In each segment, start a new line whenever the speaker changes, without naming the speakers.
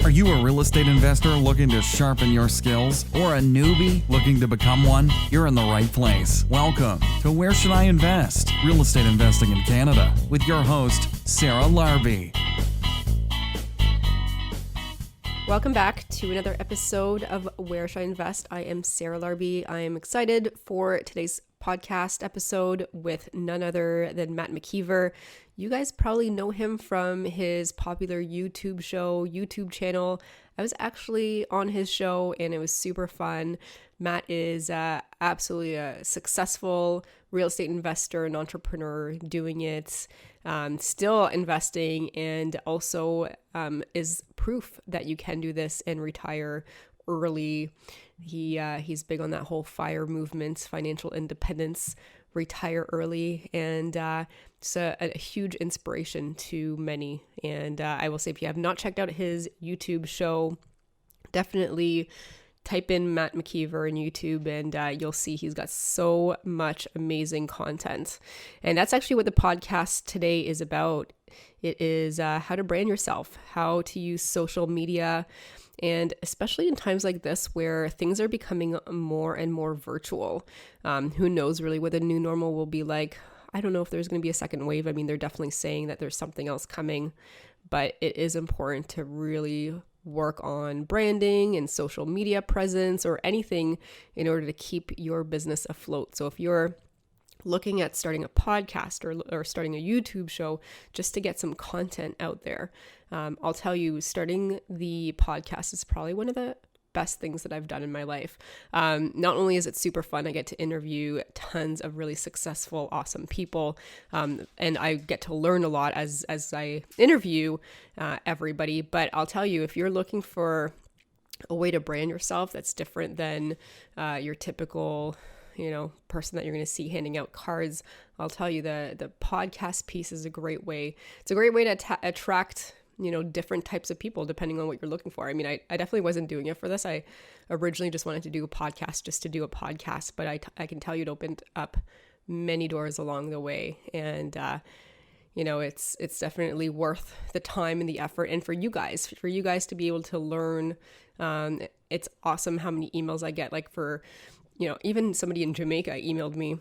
Are you a real estate investor looking to sharpen your skills or a newbie looking to become one? You're in the right place. Welcome to Where Should I Invest? Real Estate Investing in Canada with your host, Sarah Larbi.
Welcome back to another episode of Where Should I Invest? I am Sarah Larbi. I am excited for today's podcast episode with none other than Matt McKeever. You guys probably know him from his popular YouTube channel. I was actually on his show and it was super fun. Matt is absolutely a successful real estate investor and entrepreneur doing it, still investing, and also is proof that you can do this and retire early. He's big on that whole FIRE movement, financial independence, retire early, and it's a huge inspiration to many. And I will say, if you have not checked out his YouTube show, definitely type in Matt McKeever in YouTube and you'll see he's got so much amazing content. And that's actually what the podcast today is about. It is how to brand yourself, how to use social media, and especially in times like this where things are becoming more and more virtual. Who knows really what the new normal will be like. I don't know if there's going to be a second wave. I mean, they're definitely saying that there's something else coming, but it is important to really work on branding and social media presence or anything in order to keep your business afloat. So if you're looking at starting a podcast or starting a YouTube show just to get some content out there, I'll tell you, starting the podcast is probably one of the best things that I've done in my life. Not only is it super fun, I get to interview tons of really successful, awesome people, and I get to learn a lot as I interview everybody. But I'll tell you, if you're looking for a way to brand yourself that's different than your typical person that you're going to see handing out cards, I'll tell you the podcast piece is a great way. It's a great way to attract different types of people depending on what you're looking for. I mean, I definitely wasn't doing it for this. I originally just wanted to do a podcast just to do a podcast, but I can tell you it opened up many doors along the way. And, it's definitely worth the time and the effort. And for you guys to be able to learn, it's awesome how many emails I get. Like for, even somebody in Jamaica emailed me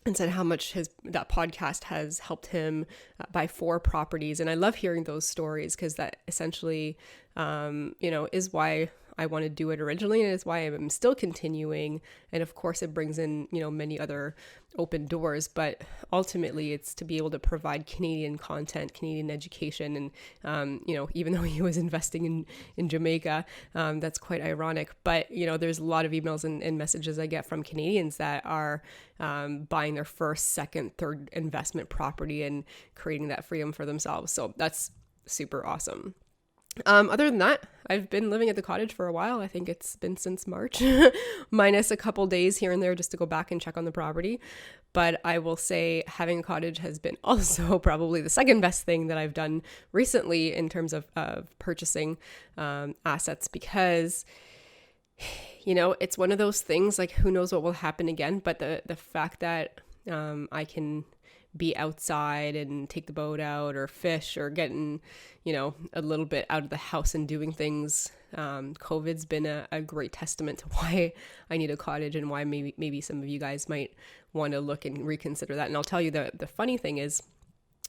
and said how much that podcast has helped him buy 4 properties. And I love hearing those stories because that essentially, is why I want to do it originally, and is why I'm still continuing. And of course, it brings in, many other open doors, but ultimately it's to be able to provide Canadian content, Canadian education. And, even though he was investing in Jamaica, that's quite ironic. But, there's a lot of emails and messages I get from Canadians that are buying their first, second, third investment property and creating that freedom for themselves. So that's super awesome. Other than that, I've been living at the cottage for a while. I think it's been since March, minus a couple days here and there just to go back and check on the property. But I will say having a cottage has been also probably the second best thing that I've done recently in terms of purchasing assets, because it's one of those things, like, who knows what will happen again. But the fact that I can be outside and take the boat out or fish or getting, a little bit out of the house and doing things. COVID's been a great testament to why I need a cottage and why maybe some of you guys might want to look and reconsider that. And I'll tell you the funny thing is,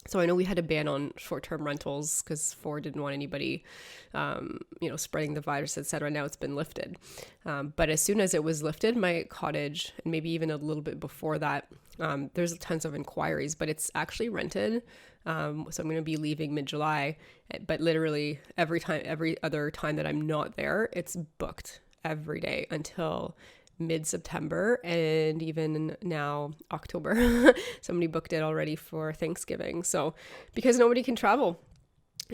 so I know we had a ban on short-term rentals because Ford didn't want anybody, spreading the virus, etc. Now it's been lifted. But as soon as it was lifted, my cottage, and maybe even a little bit before that, there's tons of inquiries, but it's actually rented. So I'm going to be leaving mid-July, but literally every other time that I'm not there, it's booked every day until mid-September, and even now October. Somebody booked it already for Thanksgiving. So because nobody can travel,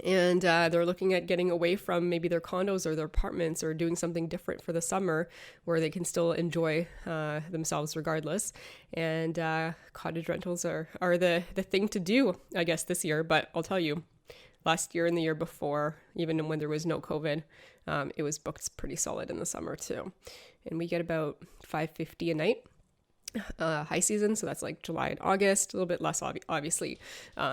and they're lotting at getting away from maybe their condos or their apartments or doing something different for the summer where they can still enjoy themselves regardless. And cottage rentals are the thing to do, I guess, this year. But I'll tell you, last year and the year before, even when there was no COVID, it was booked pretty solid in the summer too. And we get about $550 a night. high season. So that's like July and August, a little bit less obviously.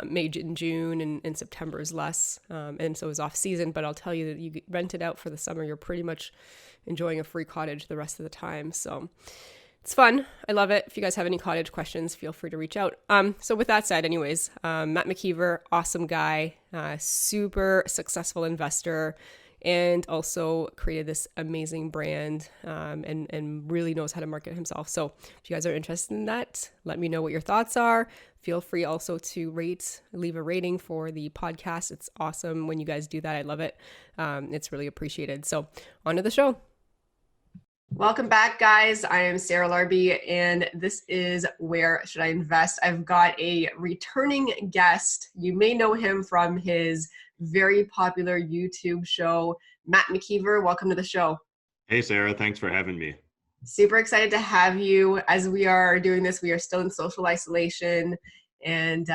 May and June and September is less. And so it's off season, but I'll tell you that you rent it out for the summer, you're pretty much enjoying a free cottage the rest of the time. So it's fun. I love it. If you guys have any cottage questions, feel free to reach out. So with that said, anyways, Matt McKeever, awesome guy, super successful investor, and also created this amazing brand, and really knows how to market himself. So if you guys are interested in that, let me know what your thoughts are. Feel free also to leave a rating for the podcast. It's awesome when you guys do that. I love it. It's really appreciated. So on to the show. Welcome back, guys. I am Sarah Larbi, and this is Where Should I Invest? I've got a returning guest. You may know him from his very popular YouTube show, Matt McKeever. Welcome to the show.
Hey, Sarah. Thanks for having me.
Super excited to have you. As we are doing this, we are still in social isolation and,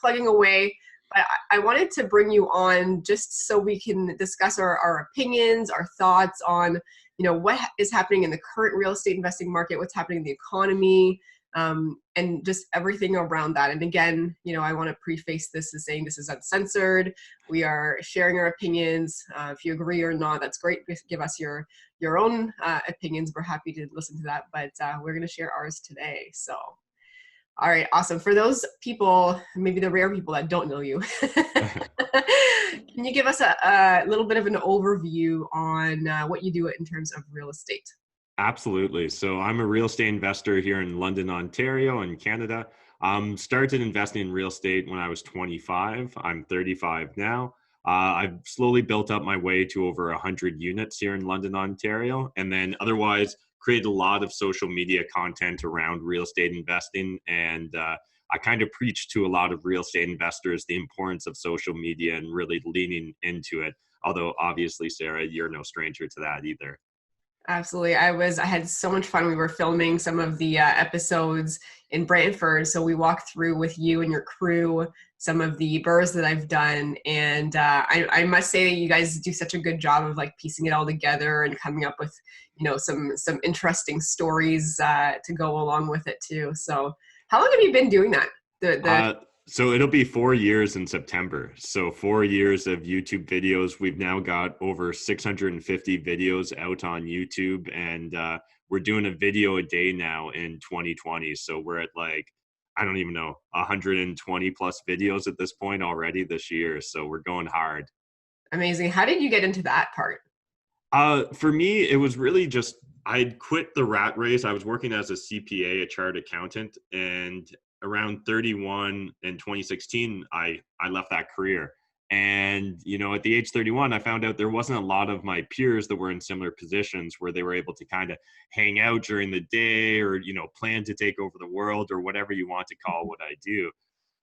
plugging away. But I wanted to bring you on just so we can discuss our opinions, our thoughts on what is happening in the current real estate investing market, what's happening in the economy, and just everything around that. And again, I want to preface this as saying this is uncensored. We are sharing our opinions. If you agree or not, that's great. Give us your own opinions. We're happy to listen to that, but we're going to share ours today. So, all right, awesome. For those people, maybe the rare people that don't know you, can you give us a little bit of an overview on what you do in terms of real estate?
Absolutely. So I'm a real estate investor here in London, Ontario, in Canada. Started investing in real estate when I was 25. I'm 35 now. I've slowly built up my way to over 100 units here in London, Ontario, and then otherwise created a lot of social media content around real estate investing. And I kind of preach to a lot of real estate investors the importance of social media and really leaning into it. Although obviously, Sarah, you're no stranger to that either.
Absolutely. I had so much fun. We were filming some of the episodes in Brantford. So we walked through with you and your crew some of the burrs that I've done. And I must say that you guys do such a good job of like piecing it all together and coming up with, some interesting stories to go along with it too. So how long have you been doing that?
So it'll be 4 years in September. So 4 years of YouTube videos. We've now got over 650 videos out on YouTube, and we're doing a video a day now in 2020. So we're at I don't even know, 120 plus videos at this point already this year. So we're going hard.
Amazing. How did you get into that part?
For me, it was really just, I'd quit the rat race. I was working as a CPA, a chartered accountant, and around 31 in 2016, I left that career. And, at the age 31, I found out there wasn't a lot of my peers that were in similar positions where they were able to kind of hang out during the day or, plan to take over the world or whatever you want to call what I do.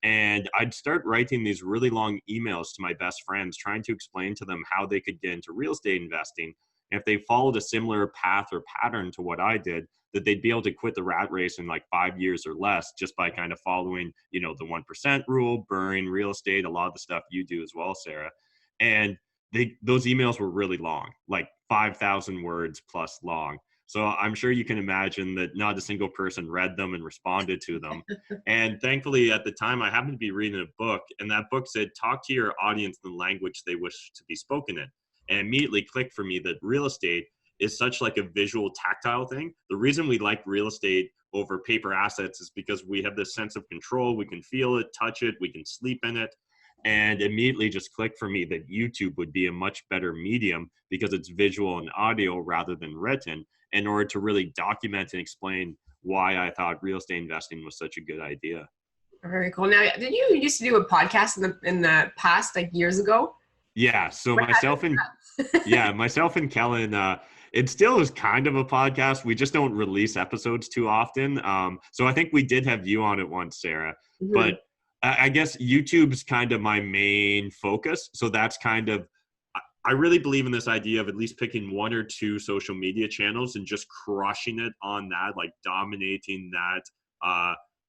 And I'd start writing these really long emails to my best friends, trying to explain to them how they could get into real estate investing. And if they followed a similar path or pattern to what I did, that they'd be able to quit the rat race in 5 years or less just by kind of following, the 1% rule, burring real estate, a lot of the stuff you do as well, Sarah. And those emails were really long, 5,000 words plus long. So I'm sure you can imagine that not a single person read them and responded to them. And thankfully, at the time, I happened to be reading a book, and that book said, talk to your audience in the language they wish to be spoken in. And immediately clicked for me that real estate is such a visual, tactile thing. The reason we like real estate over paper assets is because we have this sense of control. We can feel it, touch it, we can sleep in it. And immediately just clicked for me that YouTube would be a much better medium because it's visual and audio rather than written, in order to really document and explain why I thought real estate investing was such a good idea.
Very cool. Now, did you used to do a podcast in the past, years ago?
Yeah. So myself and Kellen, it still is kind of a podcast. We just don't release episodes too often. So I think we did have you on it once, Sarah. Mm-hmm. But I guess YouTube's kind of my main focus. So that's I really believe in this idea of at least picking one or two social media channels and just crushing it on that, dominating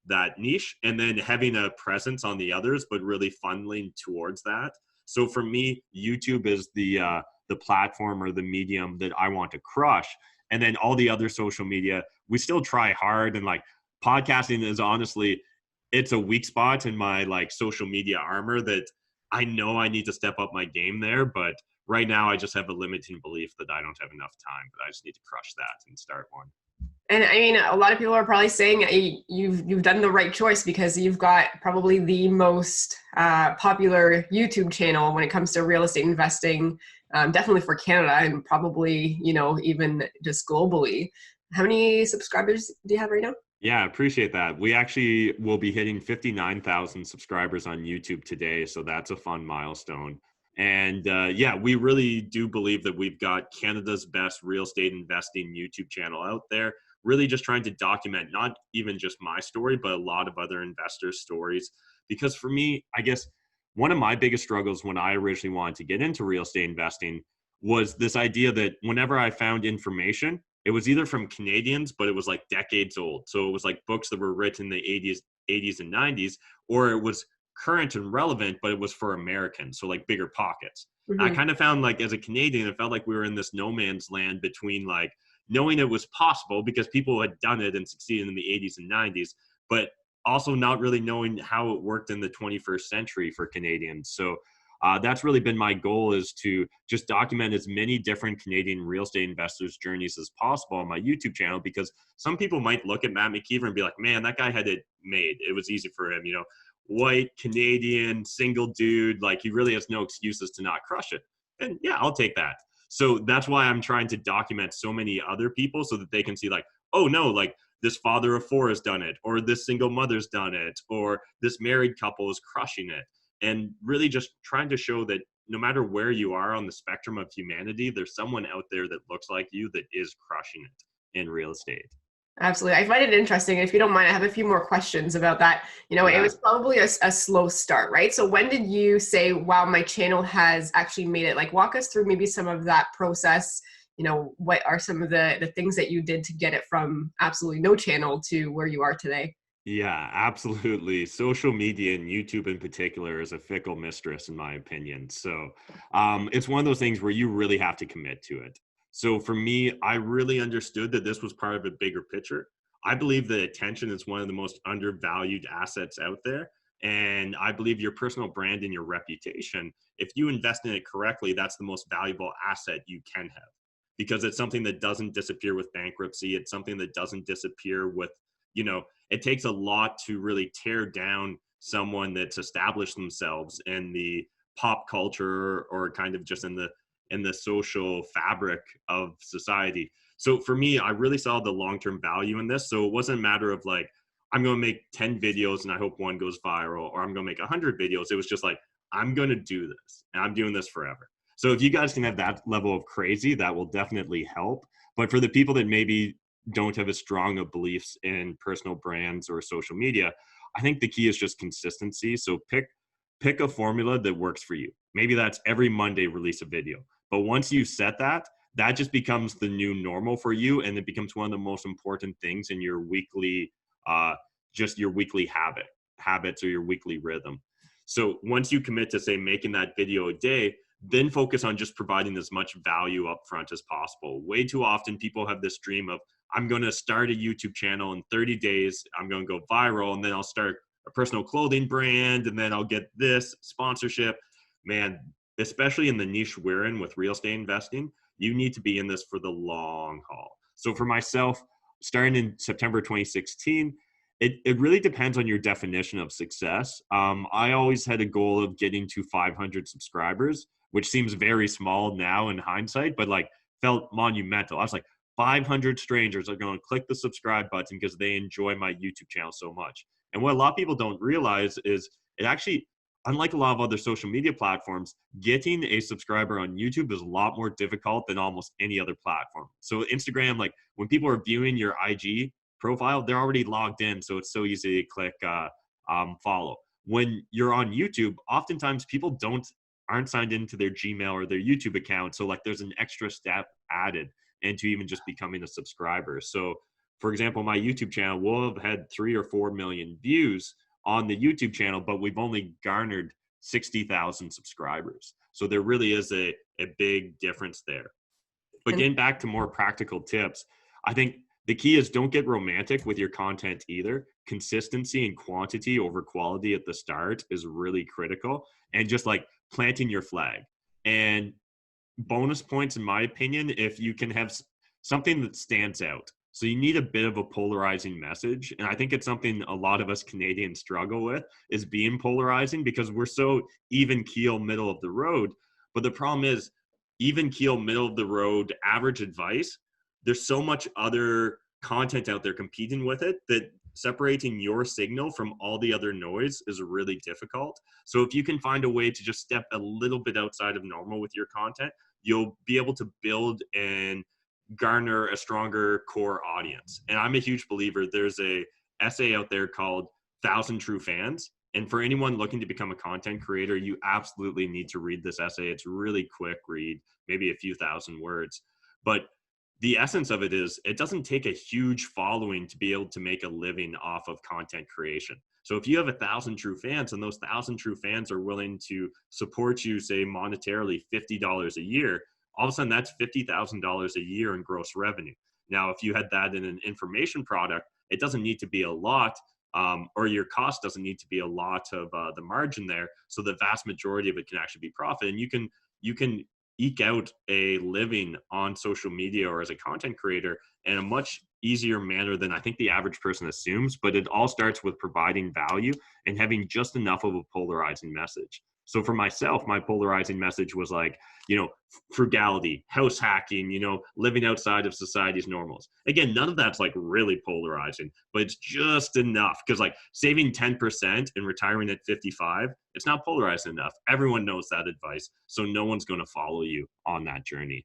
that niche, and then having a presence on the others, but really funneling towards that. So for me, YouTube is the platform or the medium that I want to crush. And then all the other social media, we still try hard and podcasting is honestly, it's a weak spot in my like social media armor that I know I need to step up my game there. But right now I just have a limiting belief that I don't have enough time, but I just need to crush that and start one.
And I mean, a lot of people are probably saying you've done the right choice because you've got probably the most popular YouTube channel when it comes to real estate investing, definitely for Canada and probably, even just globally. How many subscribers do you have right now?
Yeah, I appreciate that. We actually will be hitting 59,000 subscribers on YouTube today, so that's a fun milestone. And yeah, we really do believe that we've got Canada's best real estate investing YouTube channel out there, really just trying to document not even just my story, but a lot of other investors' stories. Because for me, I guess one of my biggest struggles when I originally wanted to get into real estate investing was this idea that whenever I found information, it was either from Canadians, but it was like decades old. So it was like books that were written in the 80s and 90s, or it was current and relevant, but it was for Americans. So like bigger pockets.
Mm-hmm.
I kind of found like as a Canadian, it felt like we were in this no man's land between like knowing it was possible because people had done it and succeeded in the 80s and 90s, but also not really knowing how it worked in the 21st century for Canadians. So that's really been my goal, is to just document as many different Canadian real estate investors' journeys as possible on my YouTube channel, because some people might look at Matt McKeever and be like, man, that guy had it made. It was easy for him, white, Canadian, single dude, like he really has no excuses to not crush it. And yeah, I'll take that. So that's why I'm trying to document so many other people so that they can see like, oh no, like this father of four has done it, or this single mother's done it, or this married couple is crushing it. And really just trying to show that no matter where you are on the spectrum of humanity, there's someone out there that looks like you that is crushing it in real estate.
Absolutely. I find it interesting. If you don't mind, I have a few more questions about that. It was probably a slow start, right? So when did you say, wow, my channel has actually made it? Like, walk us through maybe some of that process. What are some of the things that you did to get it from absolutely no channel to where you are today?
Yeah, absolutely. Social media and YouTube in particular is a fickle mistress, in my opinion. So it's one of those things where you really have to commit to it. So for me, I really understood that this was part of a bigger picture. I believe that attention is one of the most undervalued assets out there. And I believe your personal brand and your reputation, if you invest in it correctly, that's the most valuable asset you can have, because it's something that doesn't disappear with bankruptcy. It's something that doesn't disappear with, it takes a lot to really tear down someone that's established themselves in the pop culture or kind of just in the social fabric of society. So for me, I really saw the long-term value in this. So it wasn't a matter of like, I'm going to make 10 videos and I hope one goes viral, or I'm going to make 100 videos. It was just like, I'm going to do this and I'm doing this forever. So if you guys can have that level of crazy, that will definitely help. But for the people that maybe don't have as strong of beliefs in personal brands or social media, I think the key is just consistency. So pick a formula that works for you. Maybe that's every Monday release a video. But once you set that, that just becomes the new normal for you, and it becomes one of the most important things in your weekly, just your weekly habits or your weekly rhythm. So once you commit to say making that video a day, then focus on just providing as much value up front as possible. Way too often people have this dream of, I'm going to start a YouTube channel in 30 days. I'm going to go viral, and then I'll start a personal clothing brand, and then I'll get this sponsorship. Man, especially in the niche we're in with real estate investing, you need to be in this for the long haul. So for myself, starting in September 2016, it really depends on your definition of success. I always had a goal of getting to 500 subscribers, which seems very small now in hindsight, but like felt monumental. I was like, 500 strangers are going to click the subscribe button because they enjoy my YouTube channel so much. And what a lot of people don't realize is it actually, unlike a lot of other social media platforms, getting a subscriber on YouTube is a lot more difficult than almost any other platform. So Instagram, like when people are viewing your IG profile, they're already logged in. So it's so easy to click follow. When you're on YouTube, oftentimes people aren't signed into their Gmail or their YouTube account. So like there's an extra step added into even just becoming a subscriber. So for example, my YouTube channel will have had 3 or 4 million views on the YouTube channel, but we've only garnered 60,000 subscribers. So there really is a big difference there. But getting back to more practical tips, I think the key is don't get romantic with your content either. Consistency and quantity over quality at the start is really critical, and just like planting your flag. And bonus points, in my opinion, if you can have something that stands out. So you need a bit of a polarizing message. And I think it's something a lot of us Canadians struggle with, is being polarizing, because we're so even keel, middle of the road. But the problem is, even keel, middle of the road, average advice, there's so much other content out there competing with it that separating your signal from all the other noise is really difficult. So if you can find a way to just step a little bit outside of normal with your content, you'll be able to build and garner a stronger core audience. And I'm a huge believer. There's a essay out there called 1,000 True Fans. And for anyone looking to become a content creator, you absolutely need to read this essay. It's really quick read, maybe a few thousand words. But the essence of it is, it doesn't take a huge following to be able to make a living off of content creation. So if you have 1,000 true fans, and those 1,000 true fans are willing to support you, say monetarily, $50 a year, all of a sudden that's $50,000 a year in gross revenue. Now, if you had that in an information product, it doesn't need to be a lot, or your cost doesn't need to be a lot of the margin there. So the vast majority of it can actually be profit, and you can eke out a living on social media or as a content creator in a much easier manner than I think the average person assumes. But it all starts with providing value and having just enough of a polarizing message. So for myself, my polarizing message was like, frugality, house hacking, living outside of society's normals. Again, none of that's like really polarizing, but it's just enough, because like saving 10% and retiring at 55, it's not polarizing enough. Everyone knows that advice, so no one's going to follow you on that journey.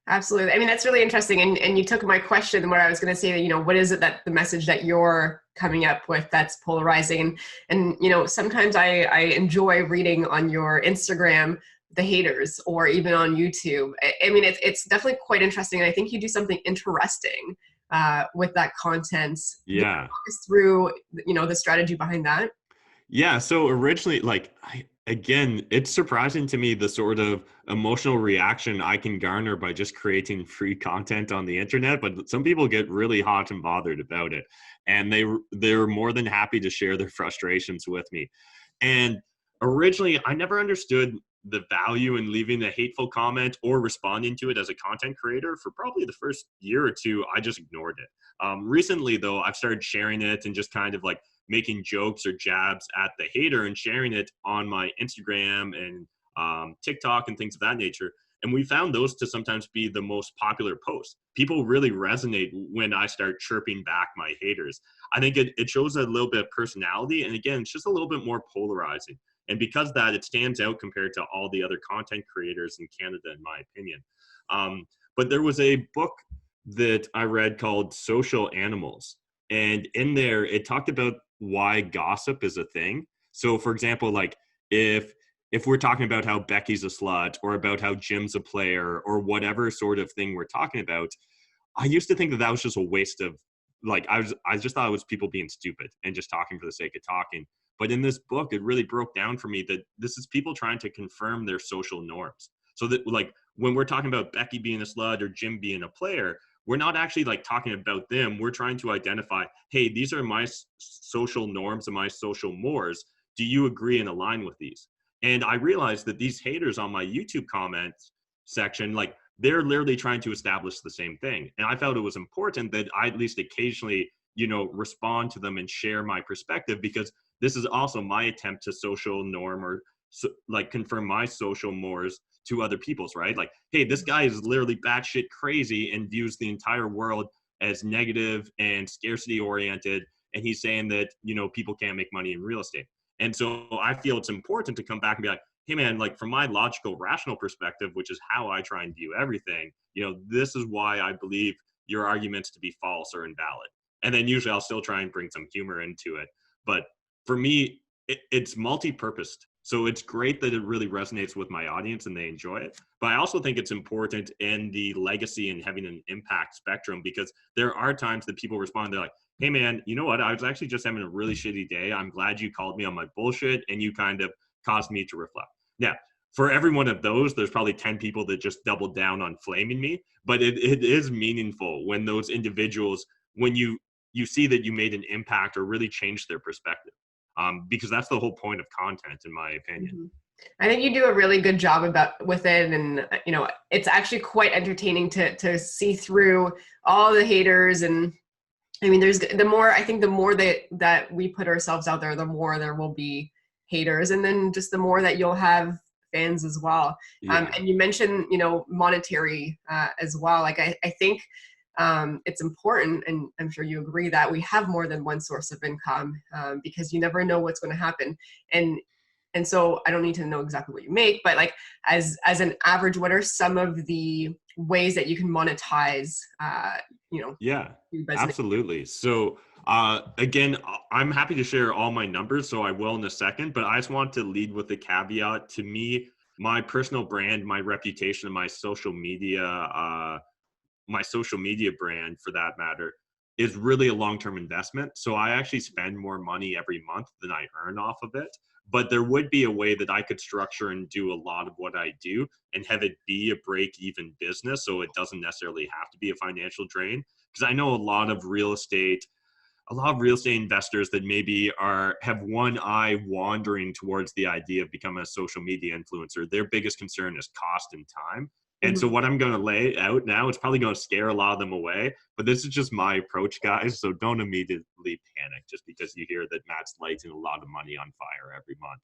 Absolutely. I mean, that's really interesting. And you took my question where I was going to say, what is it that the message that you're coming up with that's polarizing? And, sometimes I enjoy reading on your Instagram, the haters, or even on YouTube. I mean, it's definitely quite interesting. And I think you do something interesting with that content.
Yeah.
Can you walk us through, the strategy behind that?
Yeah. So originally, again, it's surprising to me the sort of emotional reaction I can garner by just creating free content on the internet. But some people get really hot and bothered about it, and they're more than happy to share their frustrations with me. And originally, I never understood the value in leaving a hateful comment or responding to it as a content creator. For probably the first year or two, I just ignored it. Recently, though, I've started sharing it and just kind of like making jokes or jabs at the hater and sharing it on my Instagram and TikTok and things of that nature. And we found those to sometimes be the most popular posts. People really resonate when I start chirping back my haters. I think it shows a little bit of personality. And again, it's just a little bit more polarizing. And because that, it stands out compared to all the other content creators in Canada, in my opinion. But there was a book that I read called Social Animals. And in there, it talked about why gossip is a thing. So for example, like if we're talking about how Becky's a slut, or about how Jim's a player, or whatever sort of thing we're talking about, I used to think that was just a waste of, like, I just thought it was people being stupid and just talking for the sake of talking. But in this book, it really broke down for me that this is people trying to confirm their social norms. So that, like, when we're talking about Becky being a slut or Jim being a player, we're not actually like talking about them. We're trying to identify, hey, these are my social norms and my social mores. Do you agree and align with these? And I realized that these haters on my YouTube comments section, like, they're literally trying to establish the same thing. And I felt it was important that I at least occasionally, respond to them and share my perspective, because this is also my attempt to social norm, or confirm my social mores to other people's, right? Like, hey, this guy is literally batshit crazy and views the entire world as negative and scarcity oriented. And he's saying that, people can't make money in real estate. And so I feel it's important to come back and be like, hey man, like, from my logical, rational perspective, which is how I try and view everything, this is why I believe your arguments to be false or invalid. And then usually I'll still try and bring some humor into it. But for me, it's multi-purposed. So it's great that it really resonates with my audience and they enjoy it. But I also think it's important in the legacy and having an impact spectrum, because there are times that people respond, they're like, hey man, you know what? I was actually just having a really shitty day. I'm glad you called me on my bullshit and you kind of caused me to reflect. Now, for every one of those, there's probably 10 people that just double down on flaming me. But it is meaningful when those individuals, when you see that you made an impact or really changed their perspective, because that's the whole point of content, in my opinion.
Mm-hmm. I think you do a really good job with it, and it's actually quite entertaining to see through all the haters. And I mean, the more that we put ourselves out there, the more there will be haters, and then just the more that you'll have fans as well.
Yeah.
And you mentioned monetary as well. Like I think it's important, and I'm sure you agree, that we have more than one source of income, because you never know what's going to happen. And so I don't need to know exactly what you make, but like as an average, what are some of the ways that you can monetize,
Yeah, absolutely. So again, I'm happy to share all my numbers, so I will in a second, but I just want to lead with the caveat. To me, my personal brand, my reputation, my social media brand, for that matter, is really a long-term investment. So I actually spend more money every month than I earn off of it. But there would be a way that I could structure and do a lot of what I do and have it be a break-even business, so it doesn't necessarily have to be a financial drain. Because I know a lot of real estate investors that maybe have one eye wandering towards the idea of becoming a social media influencer. Their biggest concern is cost and time. And so what I'm going to lay out now is probably going to scare a lot of them away, but this is just my approach, guys. So don't immediately panic just because you hear that Matt's lighting a lot of money on fire every month.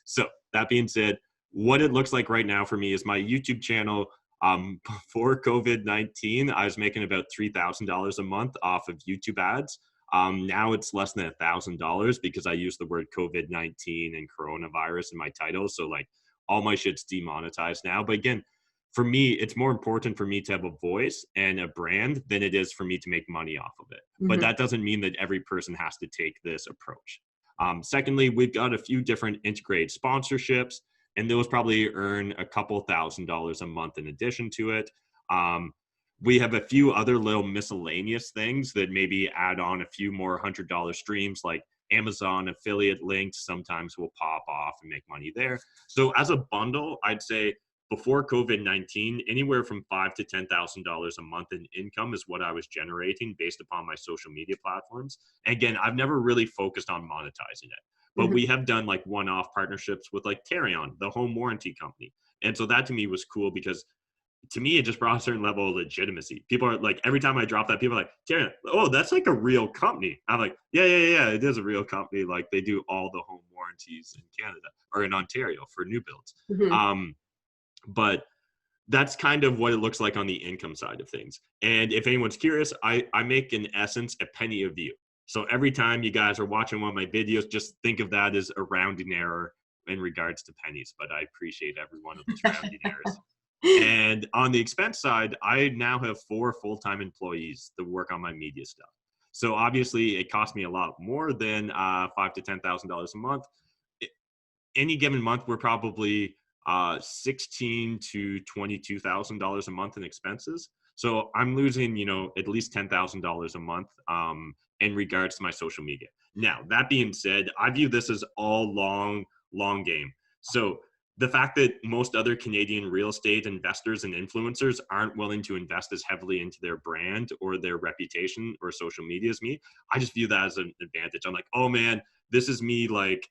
So that being said, what it looks like right now for me is my YouTube channel. Before COVID-19, I was making about $3,000 a month off of YouTube ads. Now it's less than $1,000 because I use the word COVID-19 and coronavirus in my title. So like all my shit's demonetized now. But again, for me, it's more important for me to have a voice and a brand than it is for me to make money off of it. Mm-hmm. But that doesn't mean that every person has to take this approach. Secondly, we've got a few different integrated sponsorships, and those probably earn a couple $1,000s a month in addition to it. We have a few other little miscellaneous things that maybe add on a few more $100 streams, like Amazon affiliate links sometimes will pop off and make money there. So as a bundle, I'd say before COVID-19, anywhere from $5,000 to $10,000 a month in income is what I was generating based upon my social media platforms. And again, I've never really focused on monetizing it, but we have done like one-off partnerships with like Carry-On, the home warranty company. And so that to me was cool because to me, it just brought a certain level of legitimacy. People are like, every time I drop that, people are like, Carry-On, oh, that's like a real company. I'm like, yeah, it is a real company. Like they do all the home warranties in Canada or in Ontario for new builds. But that's kind of what it looks like on the income side of things. And if anyone's curious, I make in essence a penny a view. So every time you guys are watching one of my videos, just think of that as a rounding error in regards to pennies, but I appreciate every one of those rounding errors. And on the expense side, I now have 4 full-time employees that work on my media stuff. So obviously it costs me a lot more than $5,000 to $10,000 a month. Any given month, we're probably $16,000 to $22,000 a month in expenses. So I'm losing, at least $10,000 a month in regards to my social media. Now, that being said, I view this as all long game. So the fact that most other Canadian real estate investors and influencers aren't willing to invest as heavily into their brand or their reputation or social media as me, I just view that as an advantage. I'm like, oh man, this is me, like,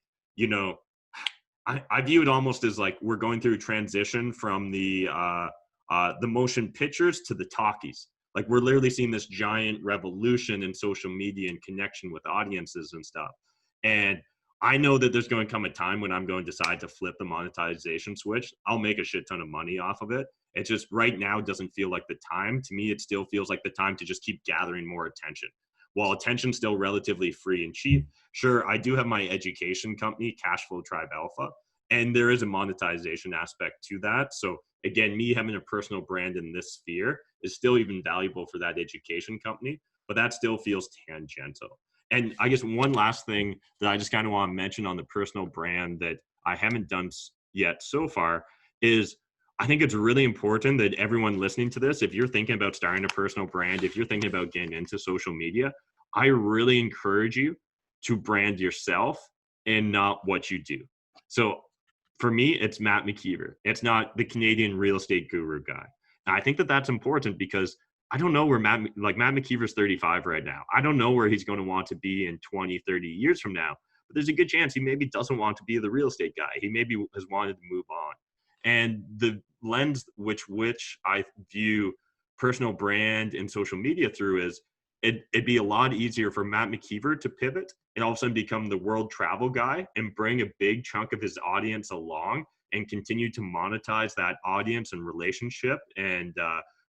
I view it almost as like we're going through a transition from the motion pictures to the talkies. Like we're literally seeing this giant revolution in social media and connection with audiences and stuff. And I know that there's going to come a time when I'm going to decide to flip the monetization switch. I'll make a shit ton of money off of it. It's just right now doesn't feel like the time. To me, it still feels like the time to just keep gathering more attention. While attention's still relatively free and cheap, sure, I do have my education company, Cashflow Tribe Alpha, and there is a monetization aspect to that. So again, me having a personal brand in this sphere is still even valuable for that education company, but that still feels tangential. And I guess one last thing that I just kind of want to mention on the personal brand that I haven't done yet so far is I think it's really important that everyone listening to this, if you're thinking about starting a personal brand, if you're thinking about getting into social media, I really encourage you to brand yourself and not what you do. So for me, it's Matt McKeever. It's not the Canadian real estate guru guy. And I think that that's important because I don't know where Matt McKeever's 35 right now. I don't know where he's going to want to be in 20, 30 years from now. But there's a good chance he maybe doesn't want to be the real estate guy. He maybe has wanted to move on. And the lens which I view personal brand and social media through is it'd be a lot easier for Matt McKeever to pivot and all of a sudden become the world travel guy and bring a big chunk of his audience along and continue to monetize that audience and relationship and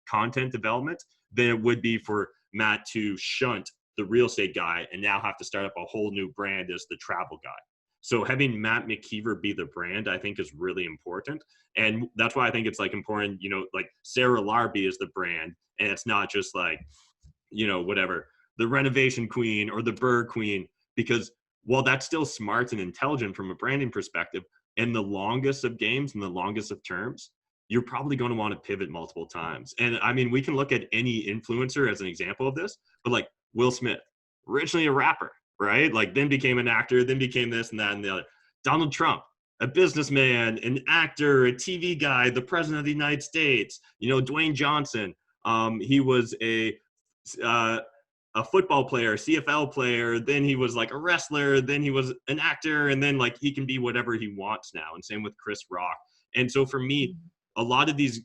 content development than it would be for Matt to shunt the real estate guy and now have to start up a whole new brand as the travel guy. So having Matt McKeever be the brand, I think, is really important. And that's why I think it's like important, like Sarah Larbi is the brand, and it's not just like, whatever, the renovation queen or the bird queen, because while that's still smart and intelligent from a branding perspective, in the longest of games and the longest of terms, you're probably going to want to pivot multiple times. And I mean, we can look at any influencer as an example of this, but like Will Smith, originally a rapper, right? Like then became an actor, then became this and that and the other. Donald Trump, a businessman, an actor, a TV guy, the president of the United States. Dwayne Johnson, he was a football player, CFL player, then he was like a wrestler, then he was an actor, and then like he can be whatever he wants now. And same with Chris Rock. And so for me, a lot of these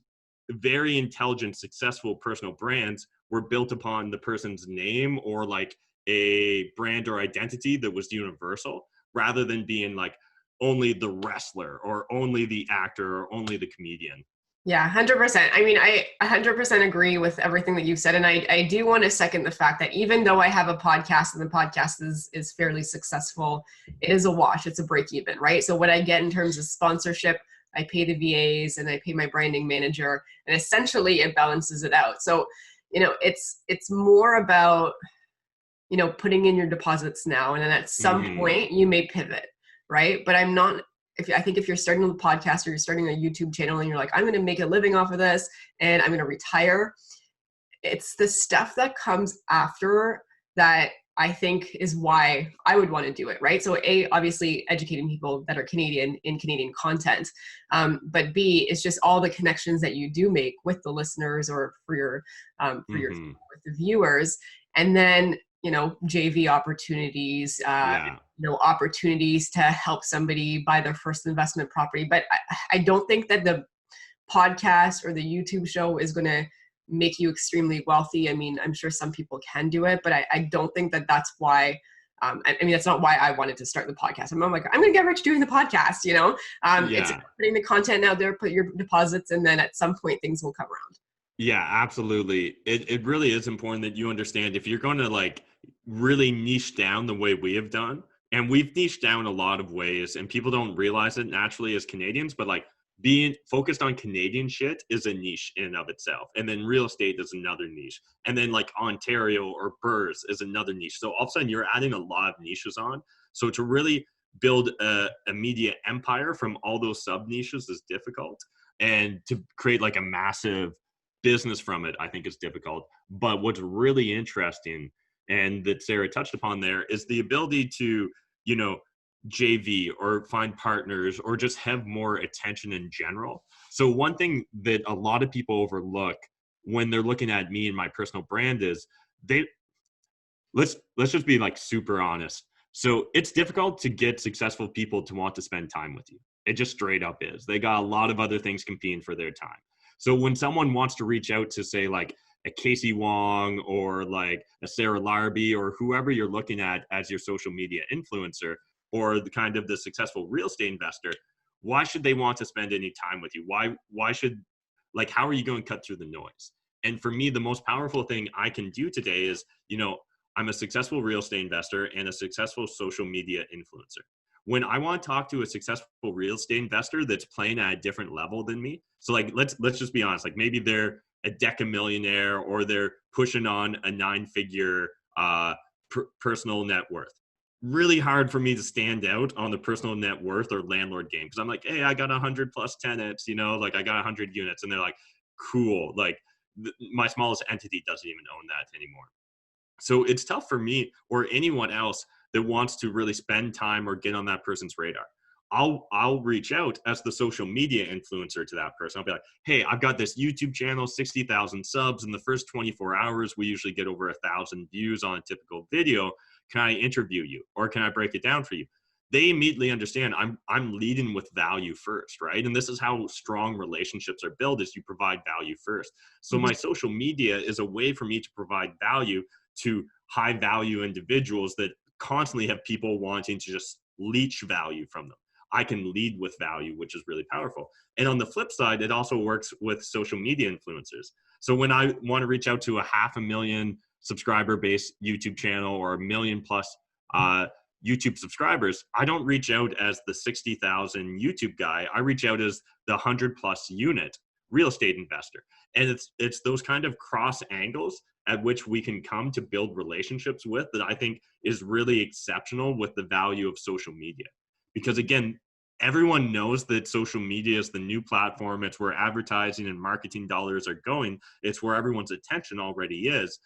very intelligent, successful personal brands were built upon the person's name or like a brand or identity that was universal, rather than being like only the wrestler or only the actor or only the comedian.
Yeah, 100%. I mean, I 100% agree with everything that you've said. And I do want to second the fact that even though I have a podcast and the podcast is fairly successful, it is a wash. It's a break even, right? So what I get in terms of sponsorship, I pay the VAs and I pay my branding manager, and essentially it balances it out. So, it's more about, putting in your deposits now. And then at some point you may pivot, right? But I think if you're starting a podcast or you're starting a YouTube channel and you're like, I'm going to make a living off of this and I'm going to retire, it's the stuff that comes after that I think is why I would want to do it, right? So A, obviously educating people that are Canadian in Canadian content, but B, it's just all the connections that you do make with the listeners or for your with the viewers, and then JV opportunities, opportunities to help somebody buy their first investment property. But I don't think that the podcast or the YouTube show is going to make you extremely wealthy. I mean, I'm sure some people can do it, but I don't think that that's why. That's not why I wanted to start the podcast. I'm like, I'm going to get rich doing the podcast, It's putting the content out there, put your deposits, and then at some point things will come around.
Yeah, absolutely. It really is important that you understand if you're going to like really niche down the way we have done, and we've niched down a lot of ways and people don't realize it naturally as Canadians, but like being focused on Canadian shit is a niche in and of itself. And then real estate is another niche. And then like Ontario or Burrs is another niche. So all of a sudden you're adding a lot of niches on. So to really build a media empire from all those sub niches is difficult. And to create like a massive business from it, I think is difficult. But what's really interesting and that Sarah touched upon there is the ability to, JV or find partners or just have more attention in general. So one thing that a lot of people overlook when they're looking at me and my personal brand is let's just be like super honest. So it's difficult to get successful people to want to spend time with you. It just straight up is. They got a lot of other things competing for their time. So when someone wants to reach out to say like a Casey Wong or like a Sarah Larbi or whoever you're looking at as your social media influencer or the kind of the successful real estate investor, why should they want to spend any time with you? Why should, like, how are you going to cut through the noise? And for me, the most powerful thing I can do today is, I'm a successful real estate investor and a successful social media influencer. When I want to talk to a successful real estate investor that's playing at a different level than me, so like let's just be honest, like maybe they're a decamillionaire or they're pushing on a 9-figure personal net worth. Really hard for me to stand out on the personal net worth or landlord game because I'm like, hey, I got 100 plus tenants, like I got 100 units, and they're like, cool, like my smallest entity doesn't even own that anymore. So it's tough for me or anyone else that wants to really spend time or get on that person's radar. I'll reach out as the social media influencer to that person. I'll be like, hey, I've got this YouTube channel, 60,000 subs. In the first 24 hours, we usually get over 1,000 views on a typical video. Can I interview you, or can I break it down for you? They immediately understand I'm leading with value first, right? And this is how strong relationships are built, is you provide value first. So my social media is a way for me to provide value to high value individuals that constantly have people wanting to just leech value from them. I can lead with value, which is really powerful. And on the flip side, it also works with social media influencers. So when I want to reach out to a 500,000 subscriber based YouTube channel, or a million plus YouTube subscribers, I don't reach out as the 60,000 YouTube guy. I reach out as the 100 plus unit real estate investor. And it's those kind of cross angles at which we can come to build relationships with that I think is really exceptional with the value of social media. Because again, everyone knows that social media is the new platform. It's where advertising and marketing dollars are going. It's where everyone's attention already is.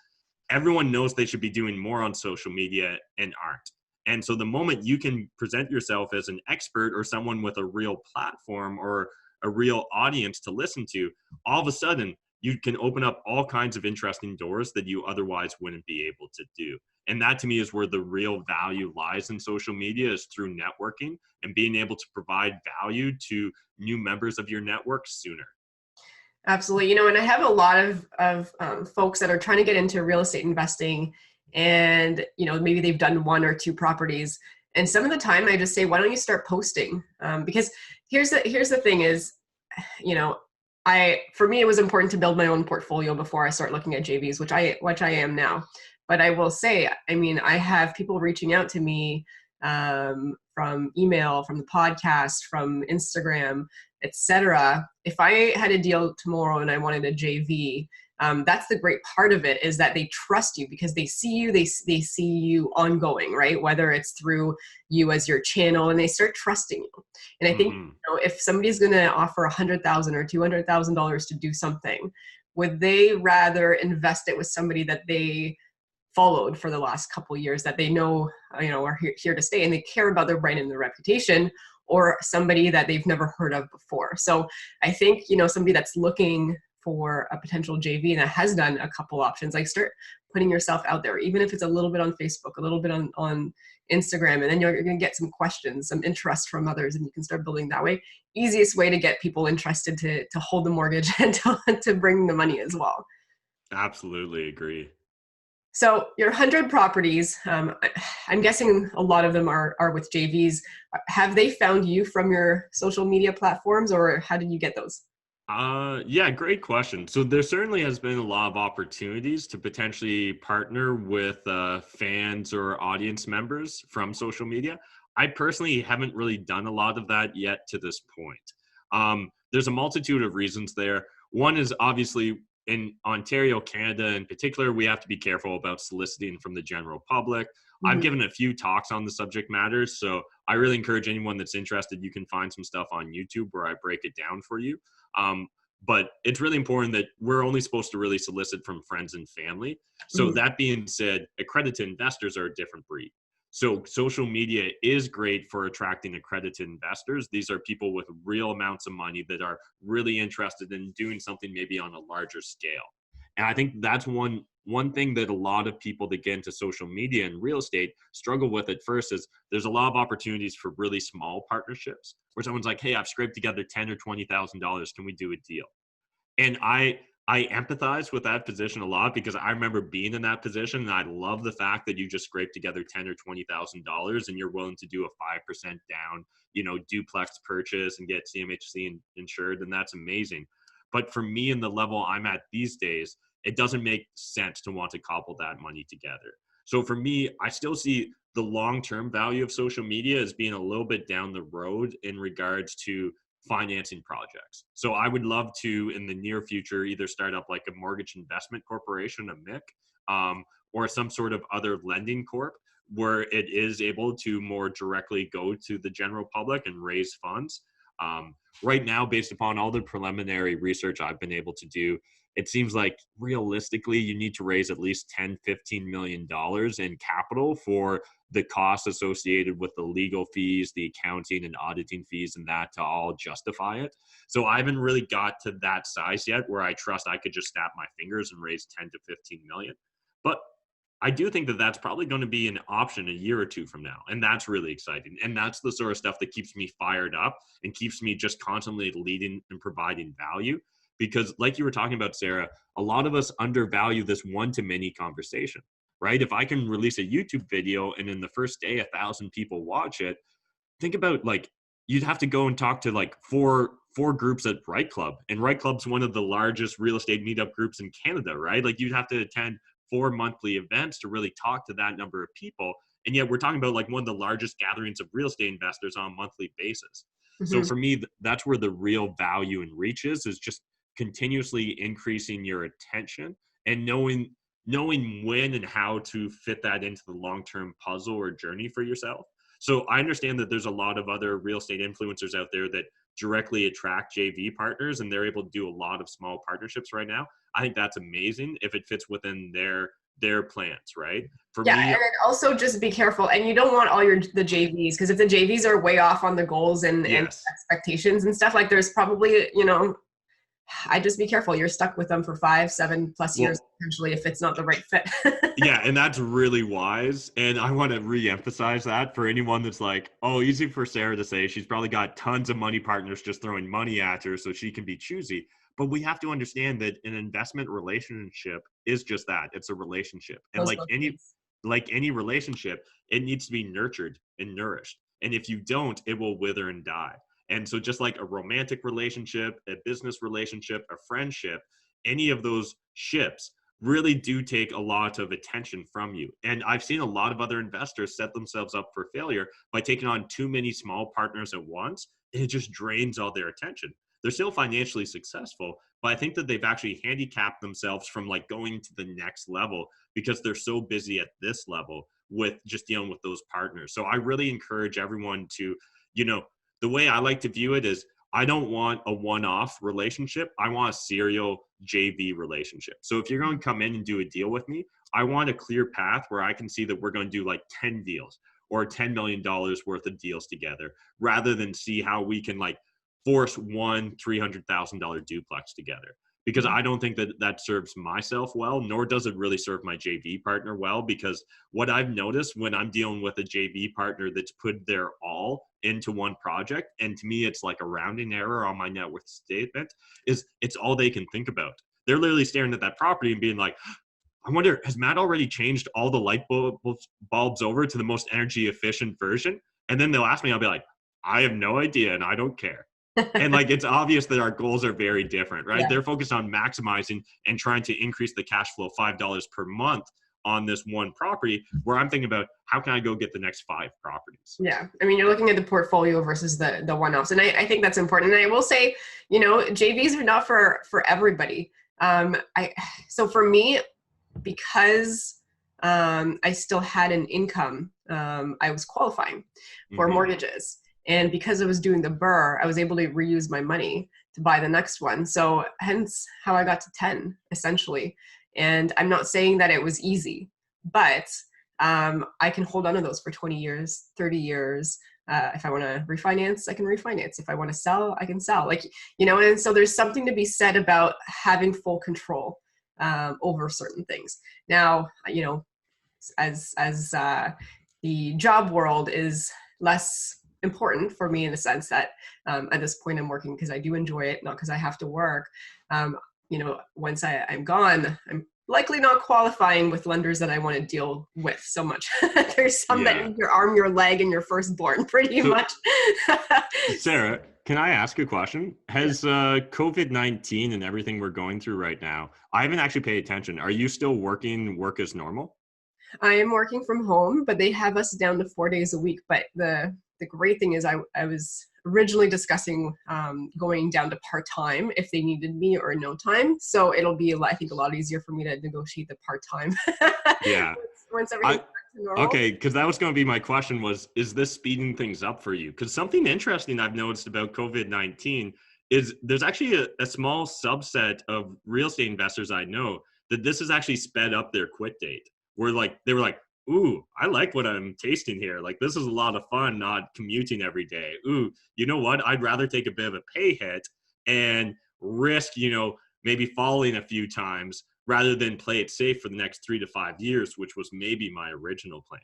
Everyone knows they should be doing more on social media and aren't. And so the moment you can present yourself as an expert or someone with a real platform or a real audience to listen to, all of a sudden you can open up all kinds of interesting doors that you otherwise wouldn't be able to do. And that to me is where the real value lies in social media, is through networking and being able to provide value to new members of your network sooner.
Absolutely. And I have a lot of folks that are trying to get into real estate investing, and, maybe they've done one or two properties. And some of the time I just say, why don't you start posting? Because here's the thing is, for me, it was important to build my own portfolio before I start looking at JVs, which I am now. But I will say, I have people reaching out to me from email, from the podcast, from Instagram, etc. If I had a deal tomorrow and I wanted a JV, that's the great part of it, is that they trust you because they see you, they see you ongoing, right? Whether it's through you as your channel, and they start trusting you. And I think if somebody's going to offer $100,000 or $200,000 to do something, would they rather invest it with somebody that they followed for the last couple of years, that they know, are here to stay, and they care about their brand and their reputation, or somebody that they've never heard of before? So I think, somebody that's looking for a potential JV that has done a couple options, like, start putting yourself out there, even if it's a little bit on Facebook, a little bit on Instagram, and then you're going to get some questions, some interest from others, and you can start building that way. Easiest way to get people interested to hold the mortgage and to bring the money as well.
Absolutely agree.
So your 100 properties, I'm guessing a lot of them are with JVs. Have they found you from your social media platforms, or how did you get those?
Yeah, great question. So there certainly has been a lot of opportunities to potentially partner with fans or audience members from social media. I personally haven't really done a lot of that yet to this point. There's a multitude of reasons there. One is obviously in Ontario, Canada in particular, we have to be careful about soliciting from the general public. I've given a few talks on the subject matter, so I really encourage anyone that's interested, you can find some stuff on YouTube where I break it down for you. But it's really important that we're only supposed to really solicit from friends and family. So that being said, accredited investors are a different breed. So social media is great for attracting accredited investors. These are people with real amounts of money that are really interested in doing something maybe on a larger scale. And I think that's one thing that a lot of people that get into social media and real estate struggle with at first, is there's a lot of opportunities for really small partnerships where someone's like, hey, I've scraped together $10,000 or $20,000. Can we do a deal? And I empathize with that position a lot, because I remember being in that position, and I love the fact that you just scrape together $10,000 or $20,000 and you're willing to do a 5% down, duplex purchase and get CMHC insured, and that's amazing. But for me, in the level I'm at these days, it doesn't make sense to want to cobble that money together. So for me, I still see the long-term value of social media as being a little bit down the road in regards to financing projects. So I would love to, in the near future, either start up like a mortgage investment corporation, a MIC, or some sort of other lending corp, where it is able to more directly go to the general public and raise funds. Right now, based upon all the preliminary research I've been able to do, it seems like realistically you need to raise at least $10-15 million in capital for the costs associated with the legal fees, the accounting and auditing fees, and that to all justify it. So I haven't really got to that size yet where I trust I could just snap my fingers and raise 10 to 15 million. But I do think that that's probably going to be an option a year or two from now. And that's really exciting. And that's the sort of stuff that keeps me fired up and keeps me just constantly leading and providing value. Because like you were talking about, Sarah, a lot of us undervalue this one-to-many conversation, right? If I can release a YouTube video and in the first day, 1,000 people watch it, think about like, you'd have to go and talk to like four groups at Right Club. And Right Club's one of the largest real estate meetup groups in Canada, right? Like you'd have to attend 4 monthly events to really talk to that number of people. And yet we're talking about like one of the largest gatherings of real estate investors on a monthly basis. So for me, that's where the real value and reach is just continuously increasing your attention and knowing when and how to fit that into the long-term puzzle or journey for yourself. So I understand that there's a lot of other real estate influencers out there that directly attract JV partners, and they're able to do a lot of small partnerships right now. I think that's amazing if it fits within their plans, right? For me,
and then also just be careful. And you don't want all the JVs, because if the JVs are way off on the goals and expectations and stuff, like there's probably, I just be careful. You're stuck with them for 5-7+ years, potentially, if it's not the right fit.
Yeah, and that's really wise. And I want to re-emphasize that for anyone that's like, oh, easy for Sarah to say. She's probably got tons of money partners just throwing money at her so she can be choosy. But we have to understand that an investment relationship is just that. It's a relationship. And like any relationship, it needs to be nurtured and nourished. And if you don't, it will wither and die. And so just like a romantic relationship, a business relationship, a friendship, any of those ships really do take a lot of attention from you. And I've seen a lot of other investors set themselves up for failure by taking on too many small partners at once. And it just drains all their attention. They're still financially successful, but I think that they've actually handicapped themselves from like going to the next level because they're so busy at this level with just dealing with those partners. So I really encourage everyone to, the way I like to view it is I don't want a one-off relationship. I want a serial JV relationship. So if you're going to come in and do a deal with me, I want a clear path where I can see that we're going to do like 10 deals or $10 million worth of deals together, rather than see how we can like force one $300,000 duplex together. Because I don't think that serves myself well, nor does it really serve my JV partner well. Because what I've noticed when I'm dealing with a JV partner that's put their all into one project, and to me it's like a rounding error on my net worth statement, is it's all they can think about. They're literally staring at that property and being like, I wonder, has Matt already changed all the light bulbs over to the most energy efficient version? And then they'll ask me, I'll be like, I have no idea and I don't care. And like, it's obvious that our goals are very different, right? Yeah. They're focused on maximizing and trying to increase the cash flow $5 per month on this one property, where I'm thinking about how can I go get the next 5 properties? Yeah.
I mean, you're looking at the portfolio versus the one-offs. And I think that's important. And I will say, JVs are not for everybody. So for me, because I still had an income, I was qualifying for mortgages. And because I was doing the BRRRR, I was able to reuse my money to buy the next one. So hence how I got to 10, essentially. And I'm not saying that it was easy, but I can hold on to those for 20 years, 30 years. If I want to refinance, I can refinance. If I want to sell, I can sell. And so there's something to be said about having full control over certain things. Now, as the job world is less important for me in the sense that at this point I'm working because I do enjoy it, not because I have to work. Once I'm gone, I'm likely not qualifying with lenders that I want to deal with so much. There's some that need your arm, your leg, and your firstborn pretty much.
Sarah, can I ask a question? Has COVID-19 and everything we're going through right now, I haven't actually paid attention. Are you still work as normal?
I am working from home, but they have us down to 4 days a week. But the great thing is I was originally discussing going down to part-time if they needed me, or no time. So it'll be, I think, a lot easier for me to negotiate the part-time.
Yeah.
once everything's back to normal.
Okay, because that was going to be my question is this speeding things up for you? Because something interesting I've noticed about COVID-19 is there's actually a small subset of real estate investors I know that this has actually sped up their quit date. Where like they were like, ooh, I like what I'm tasting here. Like this is a lot of fun, not commuting every day. Ooh, you know what? I'd rather take a bit of a pay hit and risk, maybe falling a few times rather than play it safe for the next 3 to 5 years, which was maybe my original plan.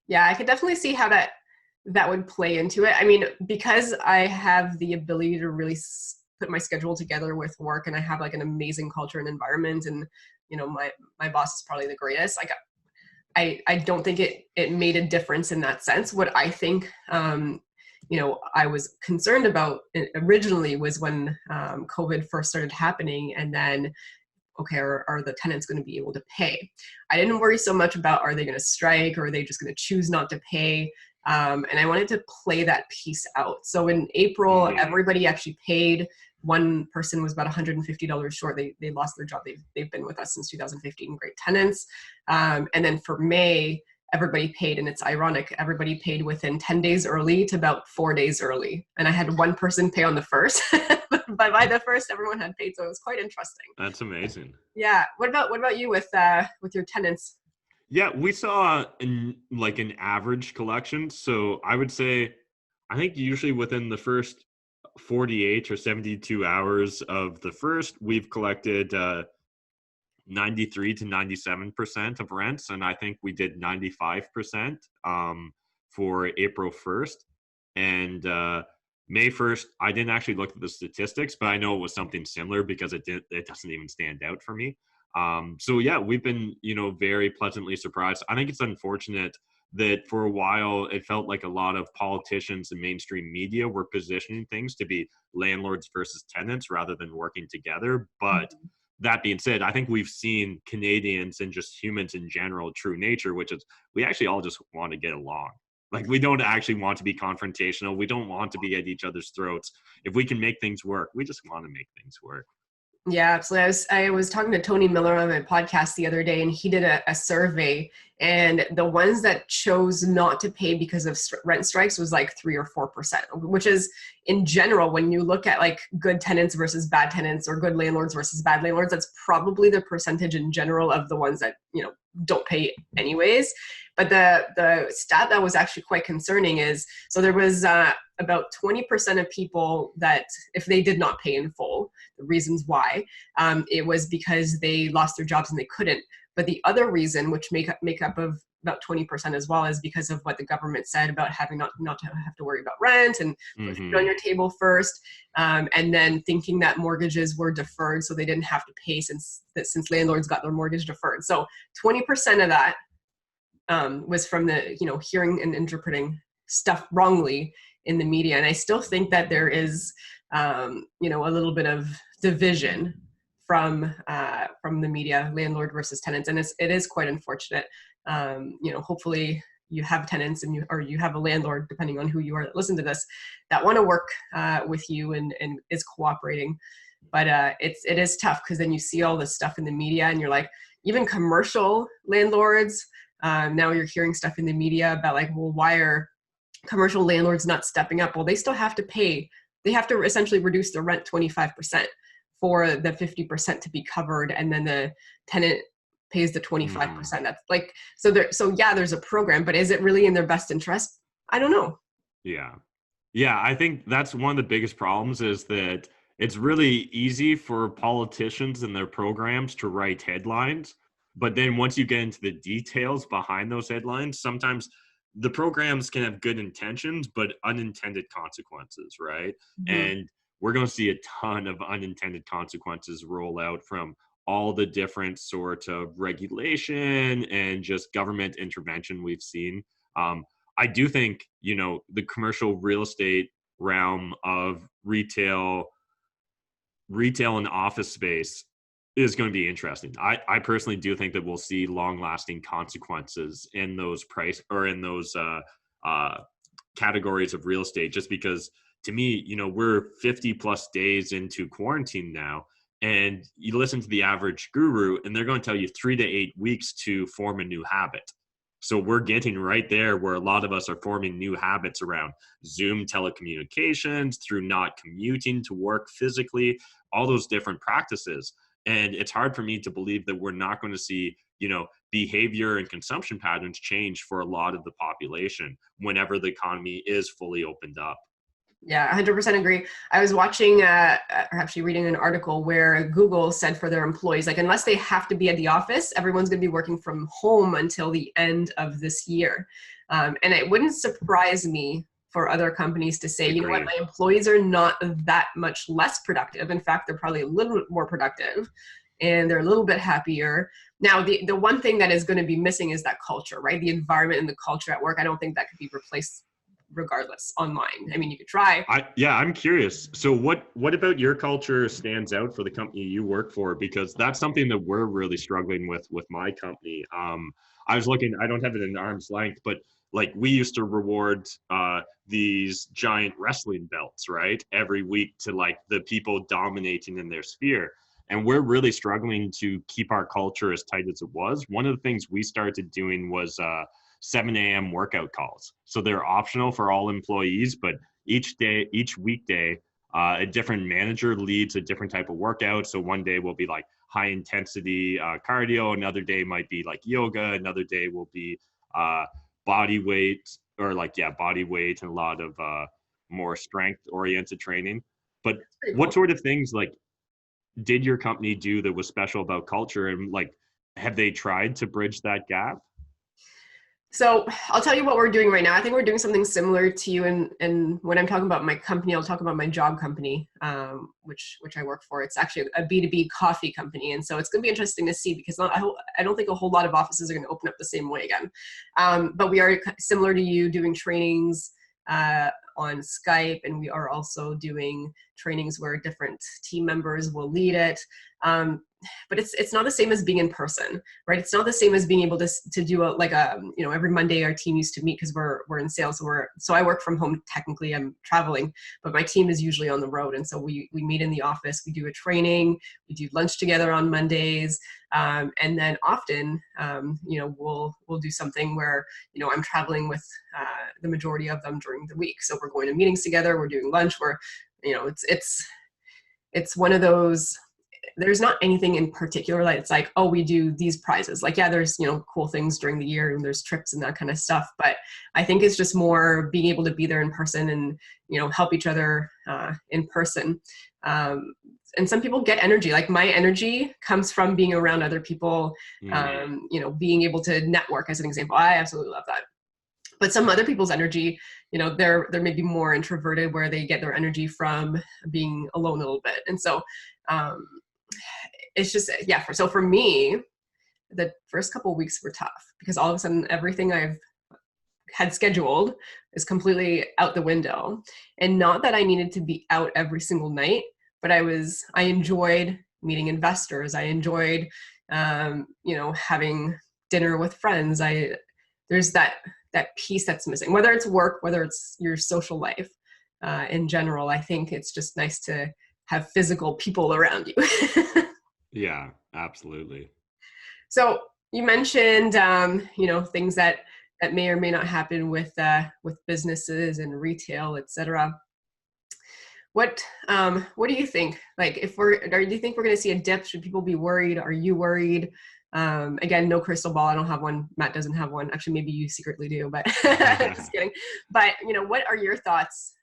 Yeah, I could definitely see how that would play into it. I mean, because I have the ability to really put my schedule together with work, and I have like an amazing culture and environment, and my boss is probably the greatest. Like I don't think it made a difference in that sense. What I think I was concerned about originally was when COVID first started happening, and then okay, are the tenants going to be able to pay? I didn't worry so much about are they going to strike or are they just going to choose not to pay? And I wanted to play that piece out. So in April, everybody actually paid. One person was about $150 short. They lost their job. They've been with us since 2015, great tenants. And then for May, everybody paid, and it's ironic. Everybody paid within 10 days early to about 4 days early. And I had one person pay on the first, but by the first, everyone had paid. So it was quite interesting.
That's amazing.
Yeah. What about you with your tenants?
Yeah, we saw an average collection. So I would say, I think usually within the first 48 or 72 hours of the first, we've collected 93 to 97% of rents, and I think we did 95% for April 1st. And May 1st, I didn't actually look at the statistics, but I know it was something similar because it doesn't even stand out for me. So yeah, we've been, very pleasantly surprised. I think it's unfortunate that for a while it felt like a lot of politicians and mainstream media were positioning things to be landlords versus tenants rather than working together. But that being said, I think we've seen Canadians and just humans in general, true nature, which is we actually all just want to get along. Like we don't actually want to be confrontational. We don't want to be at each other's throats. If we can make things work, we just want to make things work.
Yeah, absolutely. I was talking to Tony Miller on my podcast the other day, and he did a survey, and the ones that chose not to pay because of rent strikes was like 3 or 4%, which is in general, when you look at like good tenants versus bad tenants or good landlords versus bad landlords, that's probably the percentage in general of the ones that, don't pay anyways. But the stat that was actually quite concerning is, so there was about 20% of people that if they did not pay in full, the reasons why, it was because they lost their jobs and they couldn't. But the other reason, which make up of about 20% as well, is because of what the government said about having not to have to worry about rent and put food on your table first, and then thinking that mortgages were deferred, so they didn't have to pay since landlords got their mortgage deferred. So 20% of that was from the hearing and interpreting stuff wrongly in the media. And I still think that there is a little bit of division from the media, landlord versus tenants, and it is quite unfortunate. Hopefully you have tenants and you have a landlord, depending on who you are that listen to this, that want to work with you and is cooperating. But it is tough because then you see all this stuff in the media and you're like, even commercial landlords, now you're hearing stuff in the media about like, well, why are commercial landlords not stepping up? Well, they still have to pay. They have to essentially reduce the rent 25% for the 50% to be covered, and then the tenant pays the 25%. That's like, so yeah, there's a program, but is it really in their best interest? I don't know.
Yeah. I think that's one of the biggest problems is that it's really easy for politicians and their programs to write headlines. But then once you get into the details behind those headlines, sometimes the programs can have good intentions, but unintended consequences, right? And we're going to see a ton of unintended consequences roll out from all the different sorts of regulation and just government intervention we've seen. I do think, the commercial real estate realm of retail and office space is going to be interesting. I personally do think that we'll see long-lasting consequences in those categories of real estate, just because to me, we're 50 plus days into quarantine now, and you listen to the average guru and they're going to tell you 3 to 8 weeks to form a new habit. So we're getting right there where a lot of us are forming new habits around Zoom telecommunications, through not commuting to work physically, all those different practices. And it's hard for me to believe that we're not going to see, behavior and consumption patterns change for a lot of the population whenever the economy is fully opened up.
Yeah, 100% agree. I was watching, or actually reading an article where Google said for their employees, like, unless they have to be at the office, everyone's going to be working from home until the end of this year. And it wouldn't surprise me for other companies to say, you know what,
Agreed.
my employees are not that much less productive. In fact, they're probably a little bit more productive and they're a little bit happier. Now, the one thing that is going to be missing is that culture, right? The environment and the culture at work. I don't think that could be replaced regardless online. I mean, you could try.
I'm curious. So what about your culture stands out for the company you work for? Because that's something that we're really struggling with my company. I was looking, I don't have it in arm's length, but like we used to reward these giant wrestling belts, right? Every week to like the people dominating in their sphere. And we're really struggling to keep our culture as tight as it was. One of the things we started doing was 7 a.m. workout calls. So they're optional for all employees, but each weekday, a different manager leads a different type of workout. So one day will be like high intensity cardio. Another day might be like yoga. Another day will be body weight body weight and a lot of more strength oriented training. But
Pretty
what
cool.
sort of things like did your company do that was special about culture, and like have they tried to bridge that gap?
So I'll tell you what we're doing right now. I think we're doing something similar to you. And when I'm talking about my company, I'll talk about my job company, which I work for. It's actually a B2B coffee company. And so it's going to be interesting to see because I don't think a whole lot of offices are going to open up the same way again. But we are similar to you doing trainings on Skype, and we are also doing trainings where different team members will lead it. But it's not the same as being in person, right? It's not the same as being able to do every Monday our team used to meet because we're in sales. So I work from home. Technically I'm traveling, but my team is usually on the road. And so we meet in the office, we do a training, we do lunch together on Mondays. And then often, we'll do something where, I'm traveling with the majority of them during the week. So we're going to meetings together, we're doing lunch, it's one of those, there's not anything in particular that it's like, oh, we do these prizes. Like, yeah, there's, cool things during the year and there's trips and that kind of stuff. But I think it's just more being able to be there in person and, help each other in person. And some people get energy. Like my energy comes from being around other people, being able to network as an example. I absolutely love that. But some other people's energy, they're maybe more introverted where they get their energy from being alone a little bit. And so, it's just, so for me, the first couple of weeks were tough because all of a sudden everything I've had scheduled is completely out the window. And not that I needed to be out every single night, but I enjoyed meeting investors. I enjoyed, having dinner with friends. There's that piece that's missing, whether it's work, whether it's your social life in general. I think it's just nice to have physical people around you.
Yeah, absolutely.
So you mentioned, things that may or may not happen with businesses and retail, et cetera. What do you think? Like, do you think we're going to see a dip? Should people be worried? Are you worried? Again, no crystal ball. I don't have one. Matt doesn't have one. Actually, maybe you secretly do, but just kidding. But, what are your thoughts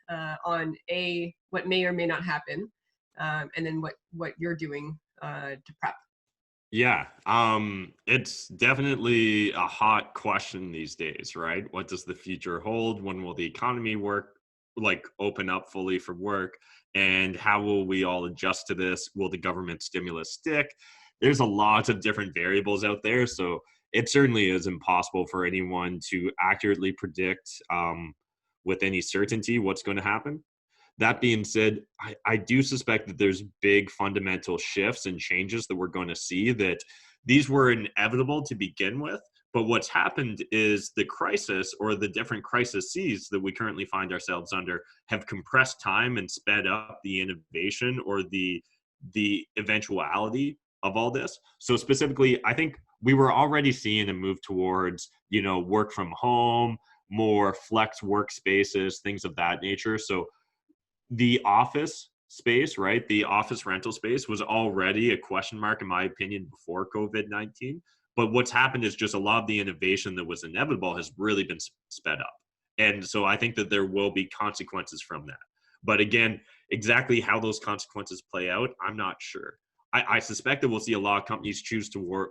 on what may or may not happen? And then what you're doing to prep?
Yeah, it's definitely a hot question these days, right? What does the future hold? When will the economy open up fully for work? And how will we all adjust to this? Will the government stimulus stick? There's a lot of different variables out there, so it certainly is impossible for anyone to accurately predict with any certainty what's going to happen. That being said, I do suspect that there's big fundamental shifts and changes that we're going to see, that these were inevitable to begin with. But what's happened is the crisis, or the different crises that we currently find ourselves under, have compressed time and sped up the innovation or the eventuality of all this. So specifically, I think we were already seeing a move towards, work from home, more flex workspaces, things of that nature. So the office space, right? The office rental space was already a question mark, in my opinion, before COVID-19. But what's happened is just a lot of the innovation that was inevitable has really been sped up. And so I think that there will be consequences from that. But again, exactly how those consequences play out, I'm not sure. I suspect that we'll see a lot of companies choose to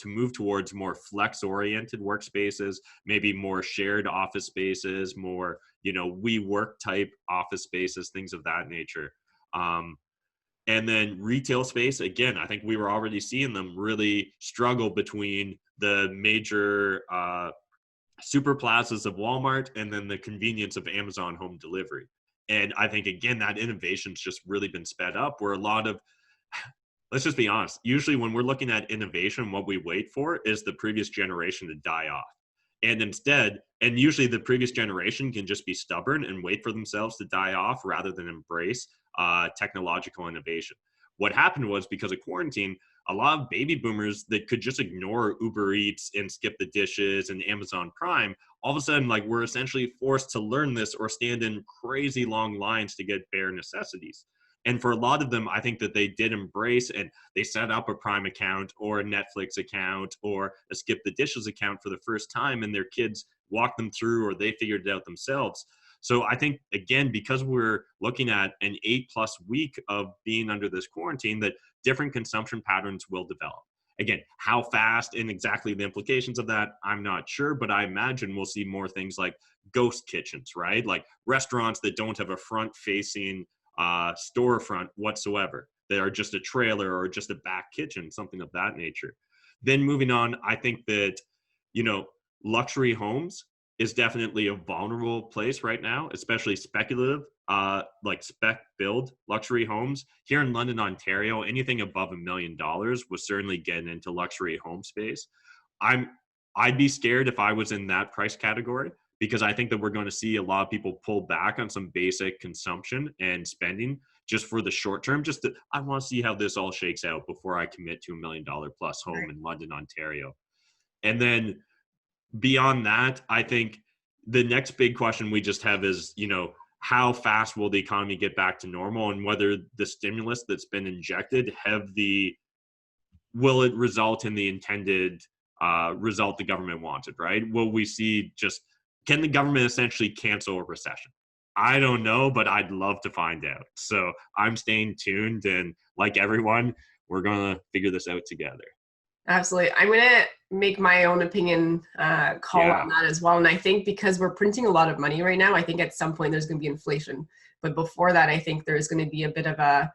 move towards more flex-oriented workspaces, maybe more shared office spaces, more, WeWork type office spaces, things of that nature. And then retail space, again, I think we were already seeing them really struggle between the major super plazas of Walmart and then the convenience of Amazon home delivery. And I think, again, that innovation's just really been sped up, where a lot of, let's just be honest, usually when we're looking at innovation, what we wait for is the previous generation to die off. And instead, and usually the previous generation can just be stubborn and wait for themselves to die off rather than embrace technological innovation. What happened was, because of quarantine, a lot of baby boomers that could just ignore Uber Eats and skip the dishes and Amazon Prime, all of a sudden, like, we're essentially forced to learn this or stand in crazy long lines to get bare necessities. And for a lot of them, I think that they did embrace, and they set up a Prime account or a Netflix account or a Skip the Dishes account for the first time, and their kids walked them through, or they figured it out themselves. So I think, again, because we're looking at an 8+ week of being under this quarantine, that different consumption patterns will develop. Again, how fast and exactly the implications of that, I'm not sure, but I imagine we'll see more things like ghost kitchens, right? Like restaurants that don't have a front-facing storefront whatsoever. They are just a trailer or just a back kitchen, something of that nature. Then moving on, I think that, luxury homes is definitely a vulnerable place right now, especially speculative, like spec build luxury homes. Here in London, Ontario, anything above $1 million was certainly getting into luxury home space. I'd be scared if I was in that price category, because I think that we're going to see a lot of people pull back on some basic consumption and spending just for the short term. I want to see how this all shakes out before I commit to $1 million plus home in London, Ontario. And then beyond that, I think the next big question we just have is, how fast will the economy get back to normal, and whether the stimulus that's been injected will it result in the intended result the government wanted, right? Will we see can the government essentially cancel a recession? I don't know, but I'd love to find out. So I'm staying tuned, and like everyone, we're going to figure this out together.
Absolutely. I'm going to make my own opinion call on that as well. And I think because we're printing a lot of money right now, I think at some point there's going to be inflation. But before that, I think there's going to be a bit of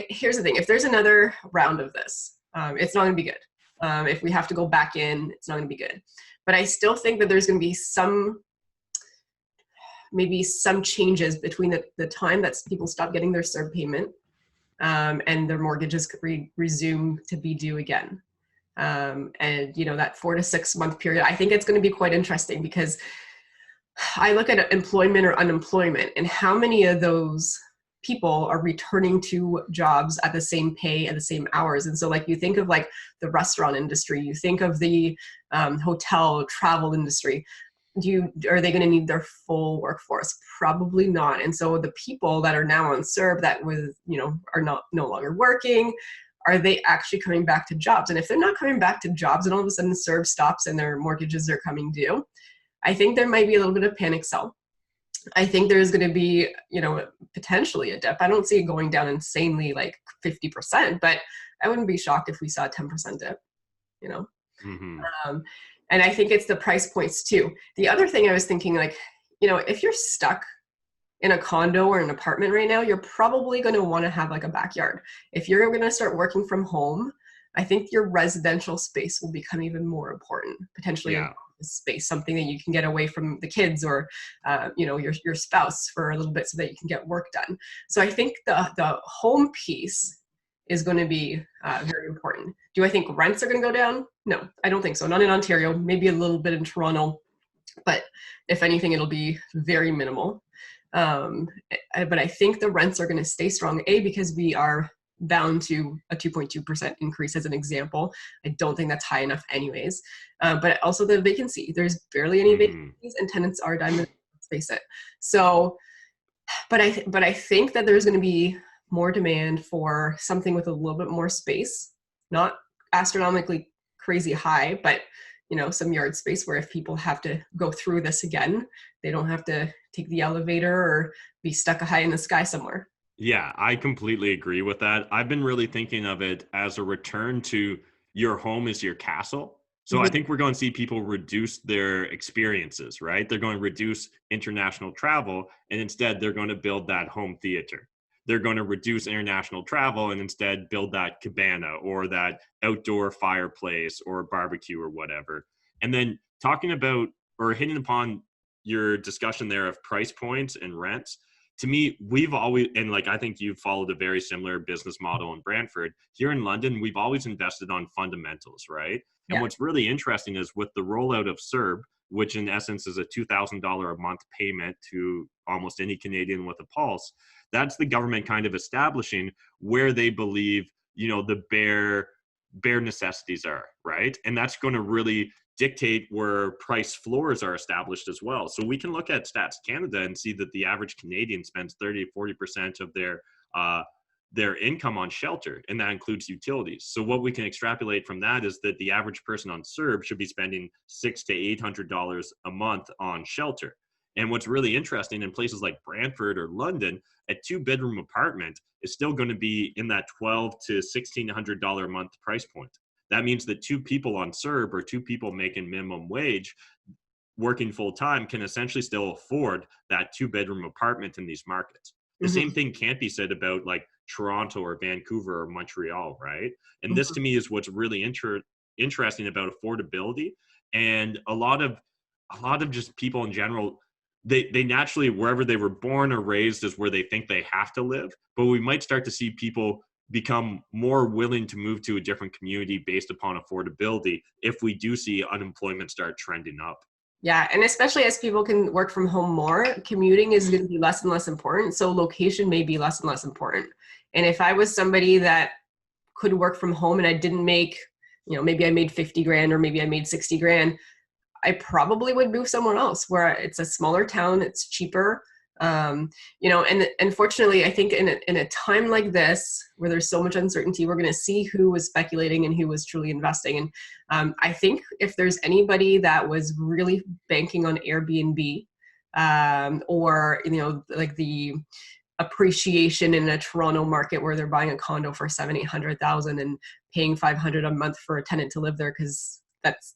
here's the thing. If there's another round of this, it's not going to be good. If we have to go back in, it's not going to be good. But I still think that there's going to be maybe some changes between the time that people stop getting their CERB payment and their mortgages could resume to be due again. And that 4 to 6 month period, I think it's going to be quite interesting, because I look at employment or unemployment and how many of those people are returning to jobs at the same pay and the same hours. And so, like, you think of like the restaurant industry, you think of the hotel travel industry. Are they going to need their full workforce? Probably not. And so the people that are now on CERB that are no longer working, are they actually coming back to jobs? And if they're not coming back to jobs and all of a sudden CERB stops and their mortgages are coming due, I think there might be a little bit of panic sell. I think there's going to be, potentially a dip. I don't see it going down insanely like 50%, but I wouldn't be shocked if we saw a 10% dip, Mm-hmm. And I think it's the price points too. The other thing I was thinking, if you're stuck in a condo or an apartment right now, you're probably going to want to have like a backyard. If you're going to start working from home, I think your residential space will become even more important, potentially a space, something that you can get away from the kids or, your spouse for a little bit so that you can get work done. So I think the home piece is going to be very important. Do I think rents are going to go down? No, I don't think so. Not in Ontario, maybe a little bit in Toronto, but if anything, it'll be very minimal. But I think the rents are going to stay strong, because we are bound to a 2.2% increase as an example. I don't think that's high enough anyways. But also the vacancy. There's barely any vacancies and tenants are diamond, let's face it. So, but I think that there's going to be more demand for something with a little bit more space, not astronomically crazy high, but some yard space where if people have to go through this again, they don't have to take the elevator or be stuck high in the sky somewhere.
Yeah, I completely agree with that. I've been really thinking of it as a return to your home is your castle. So I think we're going to see people reduce their experiences, right? They're going to reduce international travel, and instead they're going to build that home theater. They're going to reduce international travel and instead build that cabana or that outdoor fireplace or barbecue or whatever. And then talking about or hitting upon your discussion there of price points and rents, to me, we've always, and like I think you've followed a very similar business model in Brantford. Here in London, we've always invested on fundamentals, right? And what's really interesting is with the rollout of CERB, which in essence is a $2,000 a month payment to almost any Canadian with a pulse, that's the government kind of establishing where they believe, the bare necessities are, right? And that's going to really dictate where price floors are established as well. So we can look at Stats Canada and see that the average Canadian spends 30 to 40% of their income on shelter, and that includes utilities. So what we can extrapolate from that is that the average person on CERB should be spending $600 to $800 a month on shelter. And what's really interesting in places like Brantford or London, a 2-bedroom apartment is still going to be in that $1,200 to $1,600 a month price point. That means that 2 people on CERB or 2 people making minimum wage working full time can essentially still afford that 2-bedroom apartment in these markets. The same thing can't be said about like Toronto or Vancouver or Montreal, right? And this to me is what's really interesting about affordability. And a lot of just people in general, they naturally, wherever they were born or raised is where they think they have to live. But we might start to see people become more willing to move to a different community based upon affordability if we do see unemployment start trending up.
Yeah, and especially as people can work from home more, commuting is going to be less and less important. So location may be less and less important. And if I was somebody that could work from home and I didn't make, maybe I made 50 grand or maybe I made 60 grand, I probably would move somewhere else where it's a smaller town, it's cheaper. And unfortunately, I think in a time like this, where there's so much uncertainty, we're going to see who was speculating and who was truly investing. And I think if there's anybody that was really banking on Airbnb, or, like the appreciation in a Toronto market where they're buying a condo for $700,000-800,000 and paying $500 a month for a tenant to live there because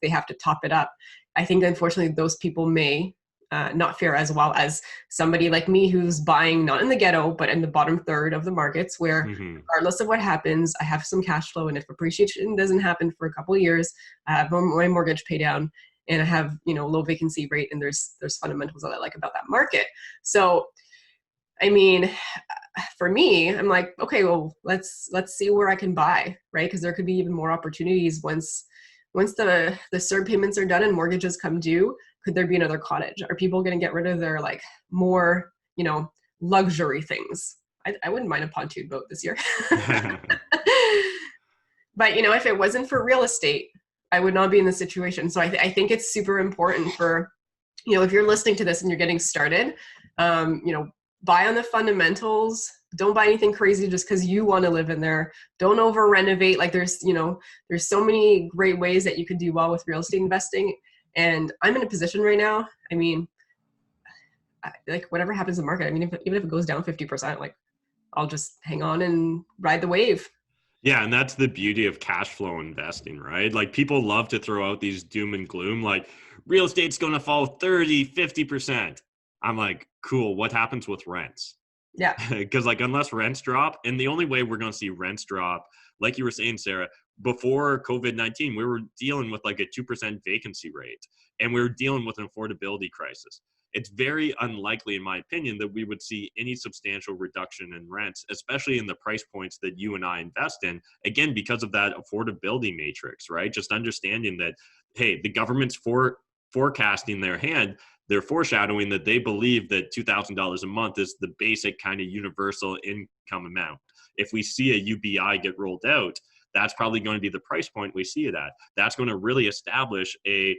they have to top it up. I think unfortunately those people may not fare as well as somebody like me who's buying not in the ghetto, but in the bottom third of the markets where regardless of what happens, I have some cash flow. And if appreciation doesn't happen for a couple of years, I have my mortgage pay down and I have, low vacancy rate. And there's fundamentals that I like about that market. So, I mean, for me, I'm like, okay, well, let's see where I can buy, right? Because there could be even more opportunities once the CERB payments are done and mortgages come due. Could there be another cottage? Are people going to get rid of their like more, luxury things? I wouldn't mind a pontoon boat this year. But, if it wasn't for real estate, I would not be in this situation. So I think it's super important for, if you're listening to this and you're getting started, buy on the fundamentals. Don't buy anything crazy just because you want to live in there. Don't over renovate. Like there's so many great ways that you can do well with real estate investing. And I'm in a position right now. I mean, like whatever happens in the market, I mean, even if it goes down 50%, like I'll just hang on and ride the wave.
Yeah, and that's the beauty of cash flow investing, right? Like people love to throw out these doom and gloom, like real estate's going to fall 30, 50%. I'm like, cool, what happens with rents?
Yeah.
Because like unless rents drop, and the only way we're going to see rents drop, like you were saying, Sarah, before COVID-19, we were dealing with like a 2% vacancy rate, and we were dealing with an affordability crisis. It's very unlikely, in my opinion, that we would see any substantial reduction in rents, especially in the price points that you and I invest in, again, because of that affordability matrix, right? Just understanding that, hey, the government's forecasting their hand. They're foreshadowing that they believe that $2,000 a month is the basic kind of universal income amount. if we see a UBI get rolled out, that's probably going to be the price point we see it at. That's going to really establish a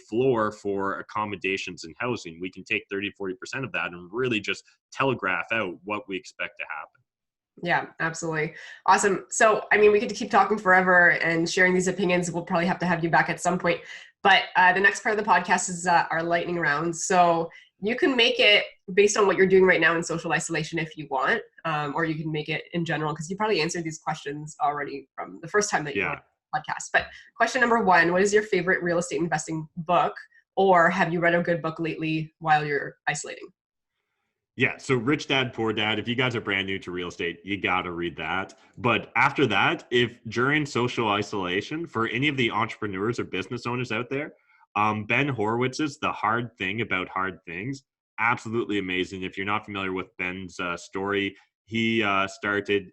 floor for accommodations and housing. We can take 30-40% of that and really just telegraph out what we expect to happen.
Yeah, absolutely. Awesome. So, I mean, we could keep talking forever and sharing these opinions. We'll probably have to have you back at some point. But the next part of the podcast is our lightning round. So you can make it based on what you're doing right now in social isolation if you want, or you can make it in general, because you probably answered these questions already from the first time that you were on the podcast. But question number 1, what is your favorite real estate investing book? Or have you read a good book lately while you're isolating?
Yeah, so Rich Dad, Poor Dad, if you guys are brand new to real estate, you got to read that. But after that, if during social isolation, for any of the entrepreneurs or business owners out there, Ben Horowitz's The Hard Thing About Hard Things, absolutely amazing. If you're not familiar with Ben's story, he started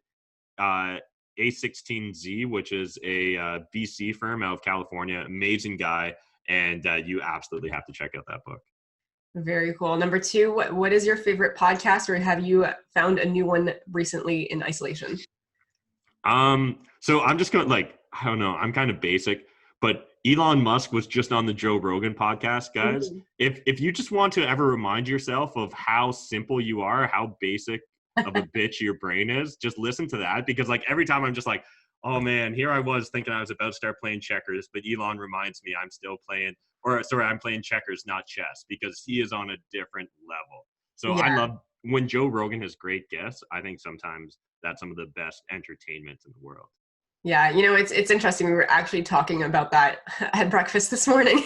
A16Z, which is a VC firm out of California. Amazing guy, and you absolutely have to check out that book.
Very cool. Number 2, what is your favorite podcast, or have you found a new one recently in isolation?
So I'm just going I don't know, I'm kind of basic, but Elon Musk was just on the Joe Rogan podcast, guys.
Mm-hmm.
If you just want to ever remind yourself of how simple you are, how basic of a bitch your brain is, just listen to that, because every time I'm just oh man, here I was thinking I was about to start playing checkers, but Elon reminds me I'm still playing, I'm playing checkers, not chess, because he is on a different level. So yeah. I love when Joe Rogan has great guests. I think sometimes that's some of the best entertainment in the world.
Yeah, it's interesting. We were actually talking about that at breakfast this morning.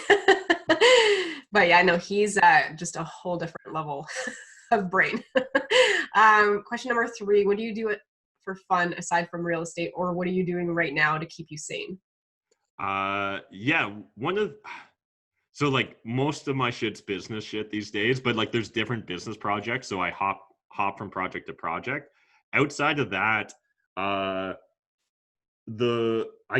But yeah, no, he's just a whole different level of brain. Question number 3, what do you do for fun aside from real estate, or what are you doing right now to keep you sane?
So most of my shit's business shit these days, but there's different business projects, so I hop from project to project. Outside of that, I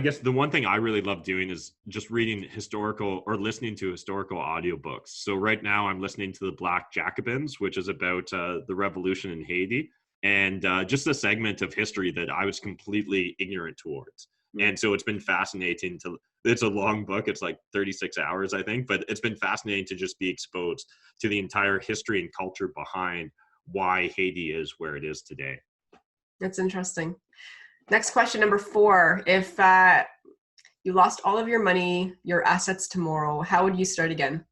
guess the one thing I really love doing is just reading historical or listening to historical audiobooks. So right now I'm listening to The Black Jacobins, which is about the revolution in Haiti, and just a segment of history that I was completely ignorant towards. And so it's been fascinating it's a long book. It's 36 hours, I think, but it's been fascinating to just be exposed to the entire history and culture behind why Haiti is where it is today.
That's interesting. Next question, number 4. If you lost all of your money, your assets tomorrow, how would you start again?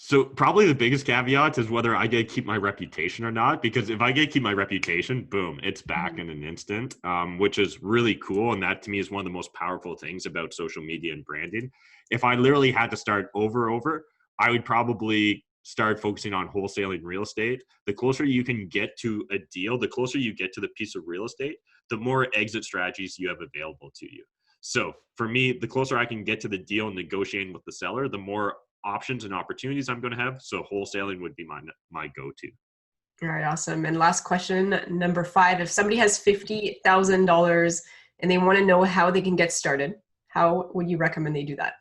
So probably the biggest caveat is whether I get to keep my reputation or not, because if I get to keep my reputation, boom, it's back in an instant, which is really cool. And that to me is one of the most powerful things about social media and branding. If I literally had to start over, I would probably start focusing on wholesaling real estate. The closer you can get to a deal, the closer you get to the piece of real estate, the more exit strategies you have available to you. So for me, the closer I can get to the deal and negotiating with the seller, the more options and opportunities I'm going to have. So wholesaling would be my go-to.
All right, awesome. And last question, number 5, if somebody has $50,000 and they want to know how they can get started, how would you recommend they do that?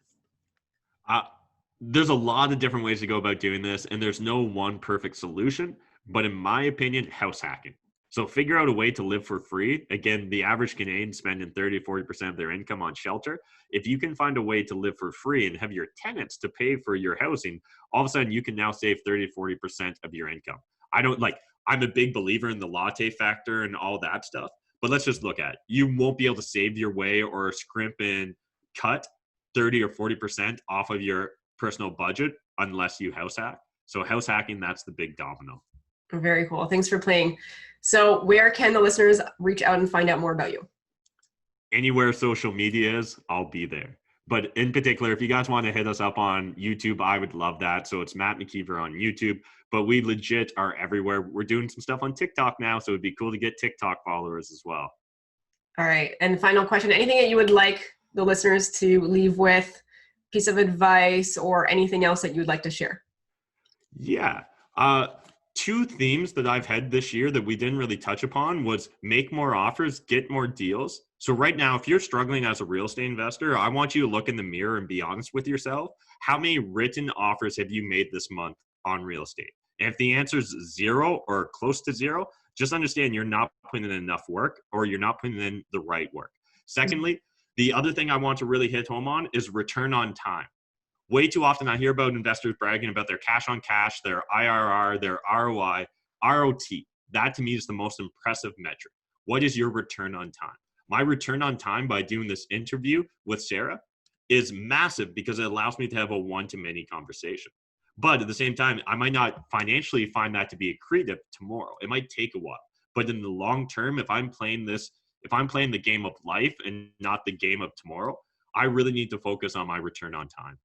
There's a lot of different ways to go about doing this, and there's no one perfect solution, but in my opinion, house hacking. So figure out a way to live for free. Again, the average Canadian spending 30-40% of their income on shelter. If you can find a way to live for free and have your tenants to pay for your housing, all of a sudden you can now save 30-40% of your income. I'm a big believer in the latte factor and all that stuff, but let's just look at it. You won't be able to save your way or scrimp and cut 30 or 40% off of your personal budget unless you house hack. So house hacking, that's the big domino.
Very cool. Thanks for playing. So where can the listeners reach out and find out more about you?
Anywhere social media is, I'll be there. But in particular, if you guys want to hit us up on YouTube, I would love that. So it's Matt McKeever on YouTube, but we legit are everywhere. We're doing some stuff on TikTok now, so it'd be cool to get TikTok followers as well.
All right. And final question, anything that you would like the listeners to leave with, piece of advice or anything else that you would like to share?
Yeah. 2 themes that I've had this year that we didn't really touch upon was make more offers, get more deals. So right now, if you're struggling as a real estate investor, I want you to look in the mirror and be honest with yourself. How many written offers have you made this month on real estate? And if the answer is 0 or close to 0, just understand you're not putting in enough work, or you're not putting in the right work. Secondly, the other thing I want to really hit home on is return on time. Way too often I hear about investors bragging about their cash on cash, their IRR, their ROI, ROT. That to me is the most impressive metric. What is your return on time? My return on time by doing this interview with Sarah is massive because it allows me to have a one-to-many conversation. But at the same time, I might not financially find that to be accretive tomorrow. It might take a while. But in the long term, if I'm playing the game of life and not the game of tomorrow, I really need to focus on my return on time.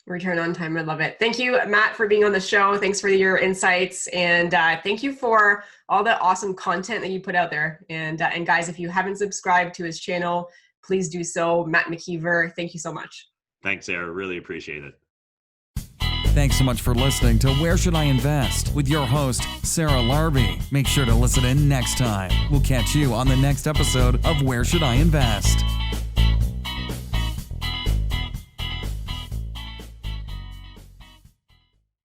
Return on time. I love it. Thank you, Matt, for being on the show. Thanks for your insights. And thank you for all the awesome content that you put out there. And guys, if you haven't subscribed to his channel, please do so. Matt McKeever, thank you so much.
Thanks, Sarah. Really appreciate it.
Thanks so much for listening to Where Should I Invest with your host, Sarah Larbi. Make sure to listen in next time. We'll catch you on the next episode of Where Should I Invest?